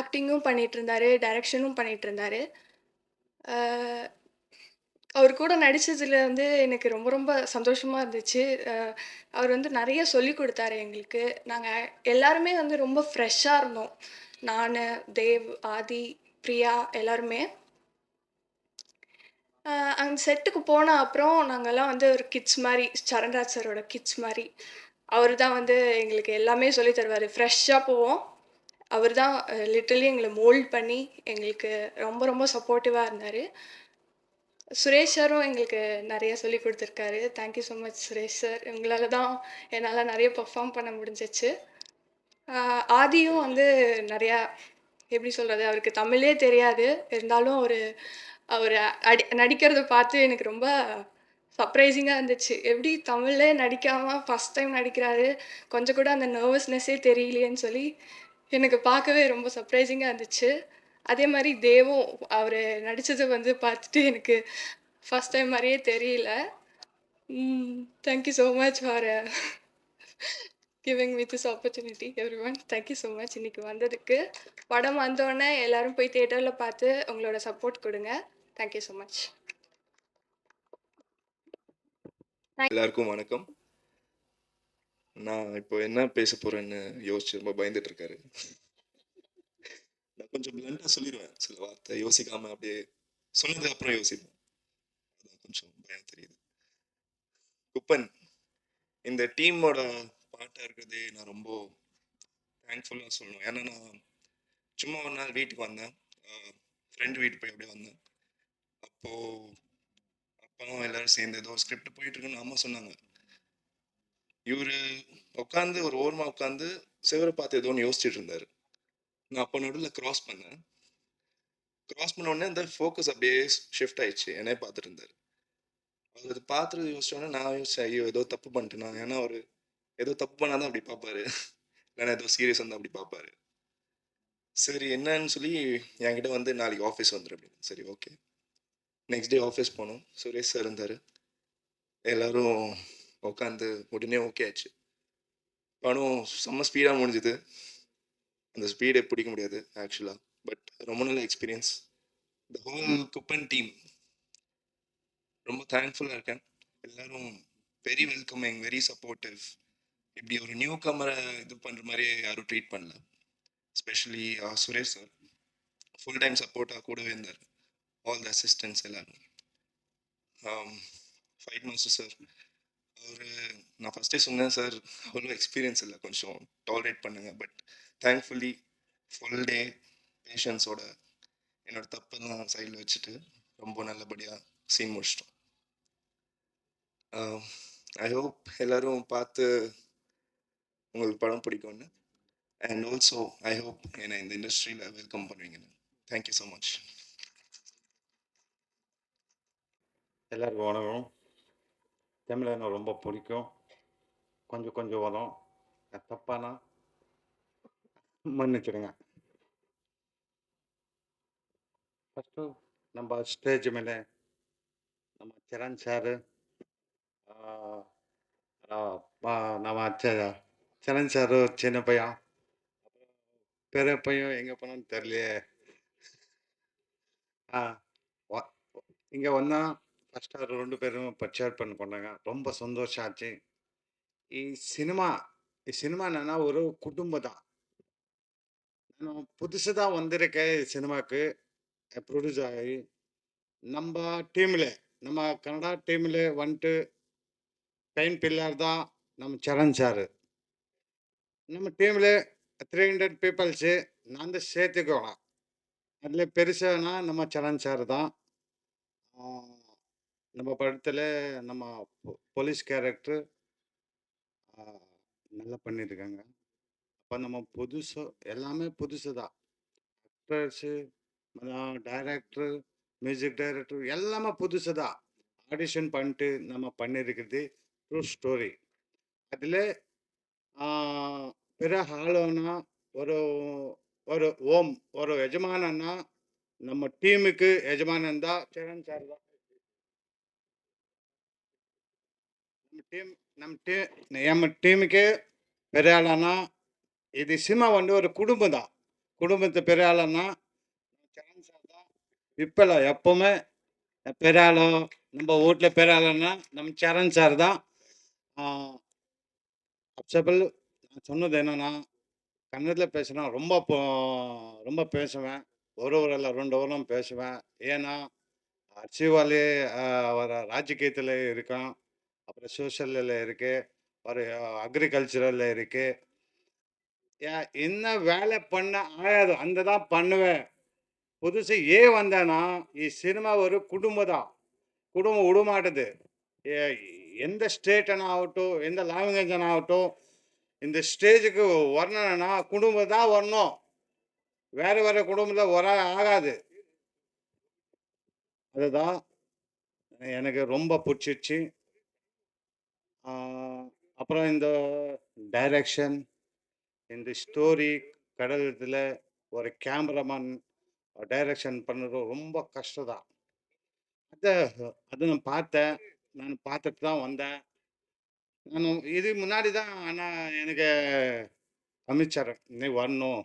ஆக்டிங்கும் பண்ணிகிட்டு இருந்தார், டைரக்ஷனும் பண்ணிகிட்டு இருந்தார். அவர் கூட நடித்ததில் வந்து எனக்கு ரொம்ப ரொம்ப சந்தோஷமாக இருந்துச்சு. அவர் வந்து நிறைய சொல்லி கொடுத்தாரு எங்களுக்கு. நாங்கள் எல்லாருமே வந்து ரொம்ப ஃப்ரெஷ்ஷாக இருந்தோம். நான், தேவ், ஆதி, பிரியா எல்லாருமே. அந்த செட்டுக்கு போன அப்புறம் நாங்கள்லாம் வந்து ஒரு கிட்ஸ் மாதிரி, சரண்ராஜ் சாரோட கிட்ஸ் மாதிரி. அவர் தான் வந்து எங்களுக்கு எல்லாமே சொல்லி தருவார். ஃப்ரெஷ்ஷாக போவோம், அவர் தான் லிட்டரலி எங்களை மோல்ட் பண்ணி எங்களுக்கு ரொம்ப ரொம்ப சப்போர்ட்டிவாக இருந்தார். சுரேஷ் சாரும் எங்களுக்கு நிறைய சொல்லி கொடுத்துருக்காரு. Thank you so much Suresh sir, உங்களால் தான் என்னால் நிறைய பெர்ஃபார்ம் பண்ண முடிஞ்சிச்சு. ஆதியும் வந்து நிறையா எப்படி சொல்கிறது, அவருக்கு தமிழே தெரியாது, இருந்தாலும் அவர் நடிக்கிறத பார்த்து எனக்கு ரொம்ப சர்ப்ரைசிங்காக இருந்துச்சு. எப்படி தமிழ்லே நடிக்காமல் ஃபஸ்ட் டைம் நடிக்கிறாரு, கொஞ்சம் கூட அந்த நர்வஸ்னஸ்ஸே தெரியலையேன்னு சொல்லி எனக்கு பார்க்கவே ரொம்ப சர்ப்ரைசிங்காக இருந்துச்சு. அதே மாதிரி தேவும் அவர் நடித்தது வந்து பார்த்துட்டு எனக்கு ஃபஸ்ட் டைம் மாதிரியே தெரியல. Thank you so much for giving me this opportunity every one. Thank you so much இன்றைக்கி வந்ததுக்கு. படம் வந்தோடனே எல்லோரும் போய் தியேட்டரில் பார்த்து உங்களோட சப்போர்ட் கொடுங்க. Thank you so much. எல்லாருக்கும் வணக்கம். நான் இப்போ என்ன பேச போகிறேன்னு யோசிச்சு ரொம்ப பயந்துட்டு இருக்காரு. நான் கொஞ்சம் பிளண்டாக சொல்லிடுவேன், சில வார்த்தை யோசிக்காமல் அப்படியே சொன்னது அப்புறம் யோசிப்பேன். அதான் கொஞ்சம் பயம் தெரியுது. குப்பன் இந்த டீமோட பார்ட்டாக இருக்கிறதே நான் ரொம்ப தேங்க்ஃபுல்லாக சொல்லணும். ஏன்னா நான் சும்மா ஒரு நாள் வீட்டுக்கு வந்தேன், ஃப்ரெண்டு வீட்டுக்கு போய் அப்படியே வந்தேன். அப்போது அப்பாவும் எல்லோரும் சேர்ந்து ஏதோ ஸ்கிரிப்ட் போயிட்டுருக்குன்னு அம்மா சொன்னாங்க. இவர் உட்காந்து ஒரு ஓரமாக உட்காந்து சிவரை பார்த்து ஏதோ ஒன்று யோசிச்சுட்டு இருந்தார். நான் அப்போ நடுவில் க்ராஸ் பண்ண உடனே அந்த ஃபோக்கஸ் அப்படியே ஷிஃப்ட் ஆயிடுச்சு, என்னையே பார்த்துட்டு இருந்தார். அவர் அது பார்த்துட்டு யோசிச்சோடனே நான் யோசிச்சேன், ஐயோ ஏதோ தப்பு பண்ணிட்டேனா. ஏன்னா அவர் ஏதோ தப்பு பண்ணாதான் அப்படி பார்ப்பாரு, இல்லைன்னா ஏதோ சீரியஸ் வந்து அப்படி பார்ப்பாரு. சரி என்னன்னு சொல்லி என்கிட்ட வந்து நாளைக்கு ஆஃபீஸ் வந்துடும் அப்படின்னு. சரி ஓகே. நெக்ஸ்ட் டே ஆஃபீஸ் போனோம். சுரேஷ் சார் இருந்தார். எல்லோரும் உட்காந்து உடனே ஓகே ஆச்சு. படம் செம்ம ஸ்பீடாக முடிஞ்சுது. அந்த ஸ்பீடை பிடிக்க முடியாது ஆக்சுவலாக, பட் ரொம்ப நல்ல experience. The whole Kuppan team ரொம்ப தேங்க்ஃபுல்லாக இருக்கேன். எல்லோரும் வெரி வெல்கமிங், வெரி சப்போர்ட்டிவ். இப்படி ஒரு நியூ கமரை இது பண்ணுற மாதிரி யாரும் ட்ரீட் பண்ணல. Specially Suresh sir full time சப்போர்ட்டாக கூடவே இருந்தார். ஆல் த அசிஸ்டன்ட்ஸ் எல்லோரும். ஃபைட் மாஸ்டர் சார் ஒரு நான் ஃபஸ்ட்டே சொன்னேன் சார், அவ்வளோ எக்ஸ்பீரியன்ஸ் இல்லை, கொஞ்சம் டாலரேட் பண்ணுங்க. பட் தேங்க்ஃபுல்லி ஃபுல் டே பேஷன்ஸோட என்னோட தப்பெல்லாம் சைடில் வச்சுட்டு ரொம்ப நல்லபடியாக சீன் முடிச்சிட்டோம். ஐ ஹோப் எல்லாரும் பார்த்து உங்களுக்கு படம் பிடிக்கும்னு. அண்ட் ஆல்சோ ஐ ஹோப் என்னை இந்த இண்டஸ்ட்ரியில் வெல்கம் பண்ணுவீங்கன்னு. Thank you so much. எல்லாருக்கும் வணக்கம். தமிழ் எனக்கு ரொம்ப பிடிக்கும். கொஞ்சம் கொஞ்சம் வரும். தப்பானா மன்னிச்சிடுங்க. ஃபஸ்ட்டு நம்ம ஸ்டேஜ் மேலே நம்ம சரண் சாரு, நம்ம சரண் சாரு சின்ன பையன், பெரிய பையன் எங்கே போனான்னு தெரியலையே. இங்கே வந்தால் ஃபஸ்ட் அவர் 2 பேரும் பர்ச்சேர் பண்ணி கொண்டாங்க. ரொம்ப சந்தோஷம் ஆச்சு. ಈ ಸಿನಿಮಾ ಈ ಸಿನಿಮಾ என்னன்னா ஒரு குடும்பம் தான். நான் புதுசு தான் வந்திருக்கேன் சினிமாக்கு. ப்ரொடியூஸ் ஆகி நம்ம டீமில், நம்ம கன்னடா டீமில் வந்துட்டு பெயின் பில்லர் தான் நம்ம சரண் சார். நம்ம டீமில் 300 பீப்புள்ஸு நான் தான் சேர்த்துக்கலாம். அதில் பெருசானா நம்ம சரண் சார் தான். நம்ம படத்தில் நம்ம போலீஸ் கேரக்டர் நல்லா பண்ணியிருக்காங்க. அப்போ நம்ம புதுசு எல்லாமே புதுசு தான். ஆக்டர்ஸு, டைரக்டர், மியூசிக் டைரக்டர் எல்லாமே புதுசு தான். ஆடிஷன் பண்ணிட்டு நம்ம பண்ணியிருக்கிறது ட்ரூ ஸ்டோரி. அதில் பெரிய ஆளுன்னா ஒரு ஒரு ஒரு எஜமானன்னா நம்ம டீமுக்கு எஜமானன் தான் சரண் சார் தான். நம்ம டீமுக்கு பெரிய ஆளானா இது சினிமா வந்து ஒரு குடும்பம் தான். குடும்பத்து பெரிய ஆளானா சரண் சார் தான். இப்போ எப்பவுமே பெரிய ஆளோ நம்ம வீட்டில் பெரிய ஆளுன்னா நம்ம சரண் சார் தான். அப்சபிள் நான் சொன்னது என்னன்னா, கன்னடத்தில் பேசினா ரொம்ப பேசுவேன். ஒரு இல்ல 2 வாரம் பேசுவேன். ஏன்னா அரசியல்வாதி அவர ராஜகீயத்தில் இருக்கான், அப்புறம் சோஷியலில் இருக்கு, ஒரு அக்ரிகல்ச்சரில் இருக்கு. என்ன வேலை பண்ண ஆகாது அந்த தான் பண்ணுவேன். புதுசு வந்தேன்னா சினிமா ஒரு குடும்பம் தான். குடும்பம் விடமாட்டுது. எந்த ஸ்டேட்டனா ஆகட்டும், எந்த லாங்குவேஜ் ஆகட்டும், இந்த ஸ்டேஜுக்கு வரணும்னா குடும்பம் தான் வரணும். வேறு வேறு குடும்பத்தில் வர ஆகாது. அதுதான் எனக்கு ரொம்ப பிடிச்சிருச்சு. அப்புறம் இந்த டைரக்ஷன், இந்த ஸ்டோரி, கடலத்தில் ஒரு கேமராமேன் டைரக்ஷன் பண்ணுறது ரொம்ப கஷ்டம் தான். அது நான் பார்த்தேன். நான் பார்த்துட்டு தான் வந்தேன். நான் இது முன்னாடி தான் ஆனால் எனக்கு அமைச்சார் நீ வரணும்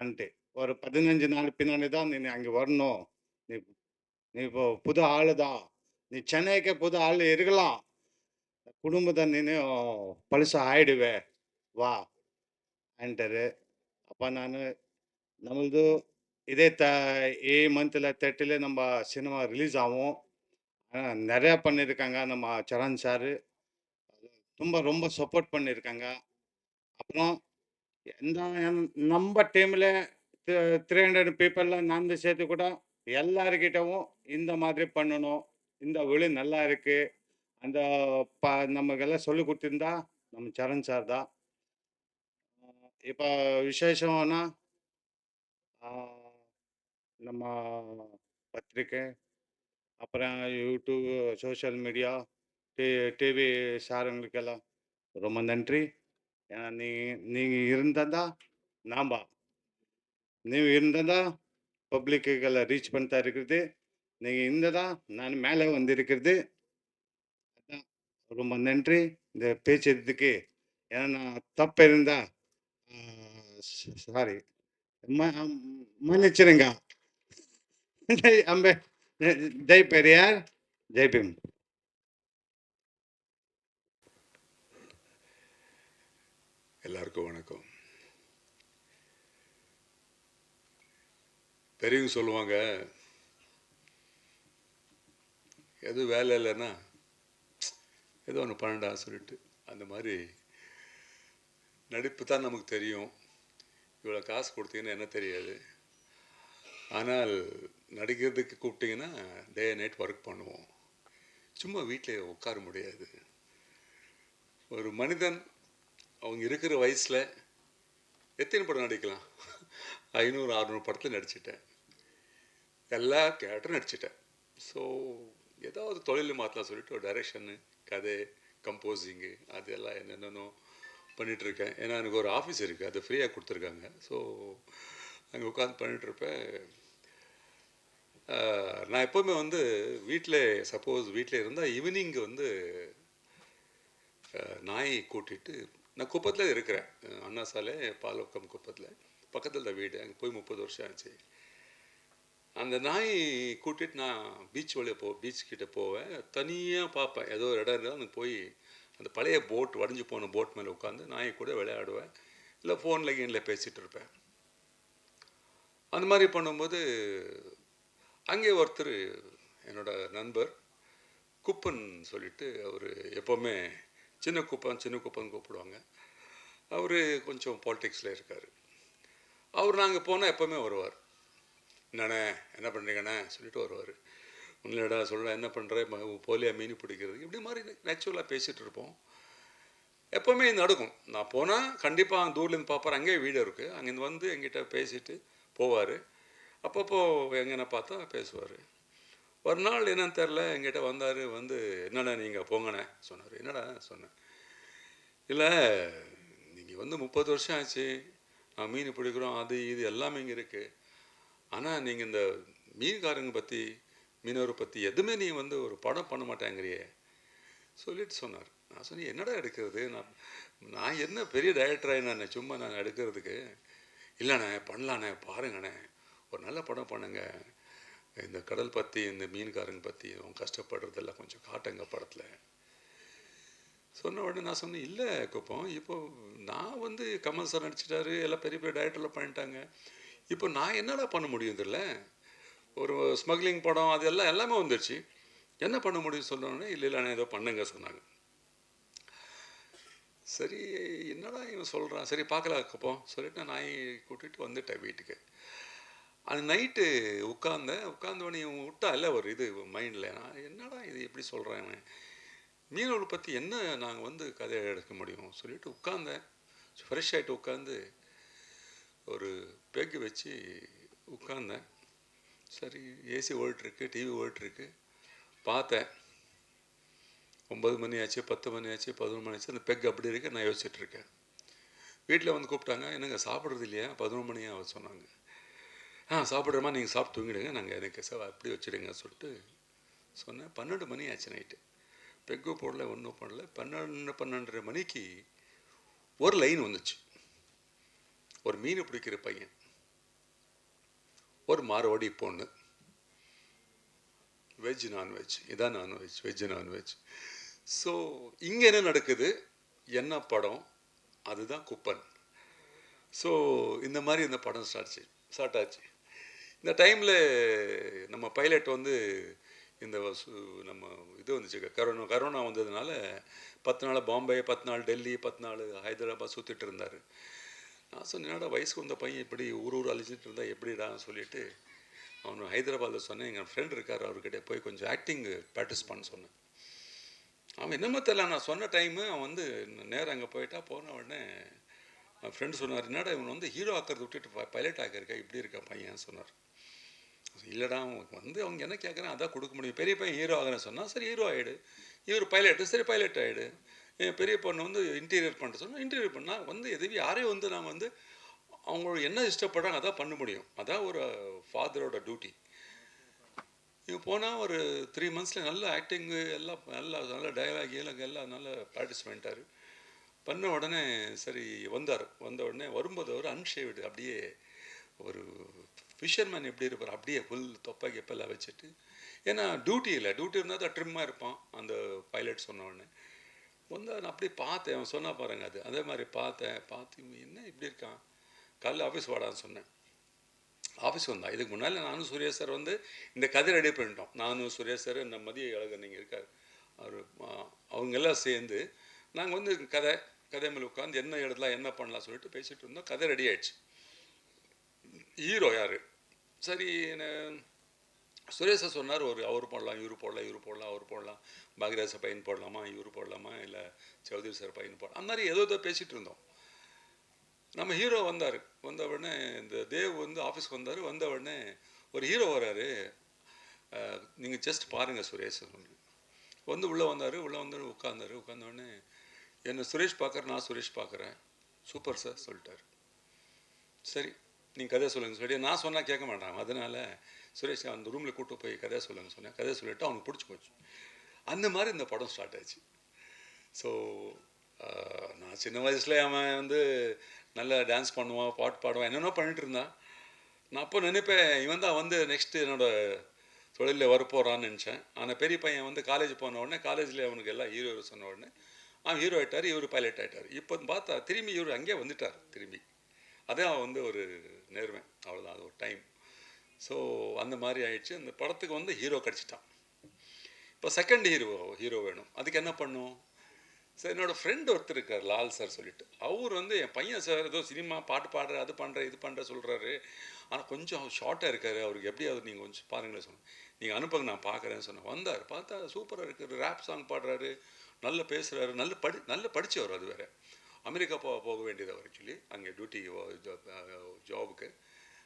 அன்ட்டு. ஒரு 15 நாள் பின்னாடி தான் நீ அங்கே வரணும். நீ நீ இப்போ புது ஆள் தான். நீ சென்னைக்கு புது ஆள் இருக்கலாம். குடும்பத்தை நீನು பழசு ஆயிடுவே வா ಅಂತಾರೆ. அப்போ நான் நம்மளது இதே மந்தில் 30 நம்ம சினிமா ரிலீஸ் ஆகும். நிறையா பண்ணியிருக்காங்க நம்ம சரண் சார். ரொம்ப சப்போர்ட் பண்ணியிருக்காங்க. அப்புறம் நம்ம டீமில் 300 பீப்புளெலாம் நான் சேர்த்து கூட எல்லாருக்கிட்டவும் இந்த மாதிரி பண்ணணும், இந்த ஒளி நல்லா இருக்குது, அந்த நமக்கெல்லாம் சொல்லி கொடுத்துருந்தா நம்ம சரண் சார் தான். இப்போ விசேஷம்னா நம்ம பத்திரிக்கை, அப்புறம் யூடியூப், சோஷியல் மீடியா, டிவி சாருங்களுக்கெல்லாம் ரொம்ப நன்றி. ஏன்னா நீங்கள் இருந்தால் ನೀವು இருந்ததா பப்ளிக்குகளை ரீச் பண்ணிட்டா இருக்கிறது. நீங்கள் இருந்ததா நான் மேலே வந்திருக்கிறது. அதான் ரொம்ப நன்றி இந்த பேசுறதுக்கு. ஏன்னா நான் தப்பு இருந்தா சாரி மன்னிச்சிருங்க. அம்பே ஜெய் பெரியார், ஜெய் பீம். எல்லாருக்கும் வணக்கம். பெரியவங்க சொல்லுவாங்க, எது வேலை இல்லைன்னா ஏதோ ஒன்று பண்ணடா சொல்லிட்டு. அந்த மாதிரி நடிப்பு தான் நமக்கு தெரியும். இவ்வளோ காசு கொடுத்தீங்கன்னா என்ன தெரியாது. ஆனால் நடிக்கிறதுக்கு கூப்பிட்டிங்கன்னா டே நைட் ஒர்க் பண்ணுவோம். சும்மா வீட்டில் உட்கார முடியாது. ஒரு மனிதன் அவங்க இருக்கிற வயசில் எத்தனை படம் நடிக்கலாம்? 500-600 படத்தில் நடிச்சிட்டேன். எல்லா கேரக்டரும் நடிச்சிட்டேன். ஸோ ஏதாவது தொழில் மாற்றலாம் சொல்லிட்டு ஒரு டைரெக்ஷனு, கதை, கம்போசிங்கு அதெல்லாம் என்னென்னோ பண்ணிகிட்ருக்கேன். ஏன்னா எனக்கு ஒரு ஆஃபீஸ் இருக்குது, அது ஃப்ரீயாக கொடுத்துருக்காங்க. ஸோ அங்கே உட்காந்து பண்ணிகிட்ருப்பேன். நான் எப்போவுமே வந்து வீட்டில் சப்போஸ் வீட்டில் இருந்தால் ஈவினிங் வந்து நாயை கூட்டிகிட்டு நான் குப்பத்தில் இருக்கிறேன். அண்ணா சாலை பாலக்கம் குப்பத்தில் பக்கத்தில் தான் வீடு. அங்கே போய் 30 வருஷம் ஆச்சு. அந்த நாய் கூட்டிகிட்டு நான் பீச் வழியாக பீச் கிட்டே போவேன். தனியாக பார்ப்பேன். ஏதோ ஒரு இடம் இருந்தால் அங்கே போய் அந்த பழைய போட் வடிஞ்சு போன போட் மேலே உட்காந்து நாயை கூட விளையாடுவேன். இல்லை ஃபோனில் கீனில் பேசிகிட்டு இருப்பேன். அந்த மாதிரி பண்ணும்போது அங்கே ஒருத்தர் என்னோட நண்பர் குப்பன் சொல்லிட்டு, அவர் எப்போவுமே சின்ன குப்பன் கூப்பிடுவாங்க. அவர் கொஞ்சம் பாலிடிக்ஸில் இருக்கார். அவர் நாங்கள் போனால் எப்போவுமே வருவார். என்னண்ணே என்ன பண்ணுறீங்கண்ணே சொல்லிட்டு வருவார். உன்னிலடா சொல்ல என்ன பண்ணுற போலியா மீன் பிடிக்கிறது இப்படி மாதிரி நேச்சுரலாக பேசிகிட்டு இருப்போம். எப்போவுமே நடக்கும். நான் போனால் கண்டிப்பாக தூர்லேருந்து பார்ப்பார். அங்கேயே வீடு இருக்குது. அங்கேருந்து வந்து எங்கிட்ட பேசிட்டு போவார். அப்பப்போ எங்கன்னா பார்த்தா பேசுவார். ஒரு நாள் என்னன்னு தெரில எங்கிட்ட வந்தார். வந்து என்னடா நீங்கள் போங்கண்ணே சொன்னார். என்னடா சொன்னேன். இல்லை நீங்கள் வந்து 30 வருஷம் ஆச்சு, நான் மீன் பிடிக்கிறோம், அது இது எல்லாமே இங்கே இருக்குது. ஆனால் நீங்கள் இந்த மீன்காரங்க பற்றி மீனவரை பற்றி எதுவுமே நீ வந்து ஒரு படம் பண்ண மாட்டேங்கிறியே சொல்லிட்டு சொன்னார். நான் சொன்னேன் என்னடா எடுக்கிறது, நான் என்ன பெரிய டைரக்டராக நான் சும்மா நான் எடுக்கிறதுக்கு. இல்லைண்ணே பண்ணலாண்ணே பாருங்கண்ணே ஒரு நல்ல படம் பண்ணுங்க, இந்த கடல் பற்றி இந்த மீன்காரங்க பற்றி அவங்க கஷ்டப்படுறதெல்லாம் கொஞ்சம் காட்டுங்க படத்தில் சொன்ன உடனே நான் சொன்னேன். இல்லை குப்பம், இப்போ நான் வந்து கமல் சார் நடிச்சிட்டாரு, எல்லாம் பெரிய பெரிய டைரக்டரில் பண்ணிட்டாங்க. இப்போ நான் என்னடா பண்ண முடியும்? இதில் ஒரு ஸ்மக்லிங் படம் அது எல்லாமே வந்துடுச்சு, என்ன பண்ண முடியும் சொன்னோடனே இல்லை நான் ஏதோ பண்ணுங்க சொன்னாங்க. சரி என்னடா இவன் சொல்கிறான், சரி பார்க்கலாம் குப்பம் சொல்லிட்டு நான் நாயை கூட்டிகிட்டு வந்துட்டேன் வீட்டுக்கு. அது நைட்டு உட்காந்தவனே இவன் விட்டா இல்லை ஒரு இது மைண்டில், நான் என்னடா இது எப்படி சொல்கிறேன், மீனவர்களை பற்றி என்ன நாங்கள் வந்து கதையை எடுக்க முடியும் சொல்லிட்டு உட்காந்தேன். ஃப்ரெஷ் ஆகிட்டு உட்காந்து ஒரு பேக்கு வச்சு உட்காந்தேன். சரி ஏசி ஓடிட்டுருக்கு, டிவி ஓடிட்டுருக்கு. பார்த்தேன் 9 மணி ஆச்சு, 10 மணி ஆச்சு, 11 மணி ஆச்சு. அந்த பெக் அப்படி இருக்கு. நான் யோசிச்சுட்ருக்கேன். வீட்டில் வந்து கூப்பிட்டாங்க. என்னங்க சாப்பிட்றது இல்லையா, 11 மணியாக சொன்னாங்க. சாப்பிட்றமா, நீங்கள் சாப்பிட்டு தூங்கிடுங்க, நாங்கள் எனக்கு அப்படி வச்சுடுங்க சொல்லிட்டு சொன்னேன். 12 மணி ஆச்சு நைட்டு. பெக்கு போடல, ஒன்றும் பண்ணல. 12-12:30 மணிக்கு ஒரு லைன் வந்துச்சு. ஒரு மீன் பிடிக்கிற பையன், ஒரு மாரவாடி பொண்ணு, வெஜ் நான்வெஜ், இதான் நான்வெஜ், வெஜ் நான்வெஜ். ஸோ இங்கே என்ன நடக்குது, என்ன படம், அதுதான் குப்பன். ஸோ இந்த மாதிரி இந்த படம் ஸ்டார்ட் ஆச்சு. இந்த டைமில் நம்ம பைலட் வந்து இந்த நம்ம இது வந்துச்சு, கரோனா வந்ததுனால 10 நாள் பாம்பே, 10 நாள் டெல்லி, 10 நாள் ஹைதராபாத் சுற்றிட்டு இருந்தார். நான் சொன்னேன் என்னடா வயசுக்கு வந்த பையன் இப்படி ஊர் அழிச்சிட்டு இருந்தால் எப்படிடான்னு சொல்லிட்டு அவன் ஹைதராபாத்தில் சொன்னேன். எங்கள் ஃப்ரெண்ட் இருக்கார், அவர்கிட்ட போய் கொஞ்சம் ஆக்டிங் ப்ராக்டிஸ் பண்ண சொன்னேன். அவன் என்னமோ தெரியல, நான் சொன்ன டைமு அவன் வந்து நேரம் அங்கே போயிட்டா. போன உடனே என் ஃப்ரெண்டு சொன்னார், என்னடா இவன் வந்து ஹீரோ ஆக்கிறத விட்டுட்டு பைலட் ஆக்கியிருக்கா, இப்படி இருக்கா பையன் சொன்னார். இல்லைடா அவன் வந்து அவங்க என்ன கேட்குறேன் அதான் கொடுக்க முடியும். பெரிய பையன் ஹீரோ ஆகிறேன்னு சொன்னால் சரி ஹீரோ ஆகிடு, இவர் பைலட்டு சரி பைலட் ஆகிடு. என் பெரிய பொண்ணு வந்து இன்டீரியர் பண்ண சொன்னால் இன்டீரியர் பண்ணால் வந்து எதுவும் யாரையும் வந்து நான் வந்து அவங்களோட என்ன இஷ்டப்படுறாங்க அதான் பண்ண முடியும். அதான் ஒரு ஃபாதரோட டியூட்டி. இவன் போனால் ஒரு 3 மந்த்ஸில் நல்ல ஆக்டிங்கு எல்லாம் நல்ல டயலாக் எல்லாம் நல்ல ப்ராக்டிஸ் பண்ணிட்டார். பண்ண உடனே சரி வந்த உடனே வரும்போது அவர் அன்ஷேவ்டு, அப்படியே ஒரு ஃபிஷர்மேன் எப்படி இருப்பார் அப்படியே ஃபுல் தொப்பை கெப்பெல்லாம் வச்சுட்டு. ஏன்னா டியூட்டி இருந்தால் தான் ட்ரிம்மாக இருப்பான் அந்த பைலட் சொன்ன உடனே. நான் அப்படியே பார்த்தேன், அவன் சொன்னால் பாருங்க அது அதே மாதிரி பார்த்து என்ன இப்படி இருக்கான். காலையில் ஆஃபீஸ் வாடான்னு சொன்னேன். ஆஃபீஸ் வந்தான். இதுக்கு முன்னால் நானும் சுரேஷ் சார் வந்து இந்த கதை ரெடி பண்ணிட்டோம். நானும் சுரேஷ் சார், நம்ம மதிய அழகர் நீங்கள் இருக்கார், அவர் அவங்க எல்லாம் சேர்ந்து நாங்கள் வந்து கதை மேலே உட்காந்து என்ன எழுதலாம் என்ன பண்ணலாம் சொல்லிட்டு பேசிகிட்டு இருந்தோம். கதை ரெடி ஆயிடுச்சு. ஹீரோ யார்? சரி சுரேஷை சொன்னார், அவர் போடலாம், இவர் போடலாம், இவர் போடலாம், அவர் போடலாம், பாக்யராஜ பையன் போடலாமா, இவர் போடலாமா, இல்லை சௌத்ரி சார் பையன் போடலாம், அந்த மாதிரி ஏதோ பேசிகிட்டு இருந்தோம். நம்ம ஹீரோ வந்தார். வந்த உடனே இந்த தேவ் வந்து ஆஃபீஸ்க்கு வந்தார். வந்த உடனே ஒரு ஹீரோ வராரு, நீங்கள் ஜஸ்ட் பாருங்கள் சுரேஷ் வந்து உள்ளே வந்தார். உள்ளே வந்து உட்கார்ந்தார். உட்கார்ந்த உடனே என்னை சுரேஷ் பார்க்குறேன், நான் சுரேஷ் பார்க்குறேன். சூப்பர் சார் சொல்லிட்டார். சரி நீங்கள் கதை சொல்லுங்கள் சொல்லி நான் சொன்னால் கேட்க மாட்டான். அதனால் சுரேஷ் அந்த ரூமில் கூப்பிட்டு போய் கதை சொல்லுங்கள் சொன்னேன். கதை சொல்லிவிட்டு அவனுக்கு பிடிச்சி போச்சு. அந்த மாதிரி இந்த படம் ஸ்டார்ட் ஆச்சு. ஸோ நான் சின்ன வயசில் அவன் வந்து நல்லா டான்ஸ் பண்ணுவான், பாட்டு பாடுவான், என்னென்னோ பண்ணிகிட்டு இருந்தான். நான் அப்போ நினைப்பேன் இவன் தான் வந்து நெக்ஸ்ட்டு என்னோடய தொழிலில் வரப்போகிறான்னு நினச்சேன். ஆனால் பெரிய பையன் வந்து காலேஜ் போன உடனே காலேஜில் அவனுக்கு எல்லாம் ஹீரோ சொன்ன உடனே அவன் ஹீரோ ஆகிட்டார், இவர் பைலட் ஆகிட்டார். இப்போ பார்த்தா திரும்பி இவர் அங்கேயே வந்துட்டார் திரும்பி. அதான் வந்து ஒரு நேர்மை, அவ்வளோதான், அது ஒரு டைம். ஸோ அந்த மாதிரி ஆயிடுச்சு. அந்த படத்துக்கு வந்து ஹீரோ கிடச்சிட்டான். இப்போ செகண்ட் ஹீரோ வேணும். அதுக்கு என்ன பண்ணும்? சார் என்னோடய ஃப்ரெண்டு ஒருத்தர் இருக்கார், லால் சார் சொல்லிட்டு. அவர் வந்து என் பையன் சார் ஏதோ சினிமா பாட்டு பாடுற, அது பண்ணுற, இது பண்ணுற சொல்கிறாரு. ஆனால் கொஞ்சம் ஷார்ட்டாக இருக்கார், அவருக்கு எப்படியாவது நீங்கள் கொஞ்சம் பாருங்களேன் சொன்னேன். நீங்கள் அனுப்புங்க, நான் பார்க்குறேன்னு சொன்னேன். வந்தார், பார்த்தா சூப்பராக இருக்கார், ரேப் சாங் பாடுறாரு, நல்லா பேசுகிறாரு, நல்ல படித்தவர். அது வேறு அமெரிக்கா போக வேண்டியது அவர் ஆக்சுவலி, அங்கே டியூட்டி ஜாபுக்கு.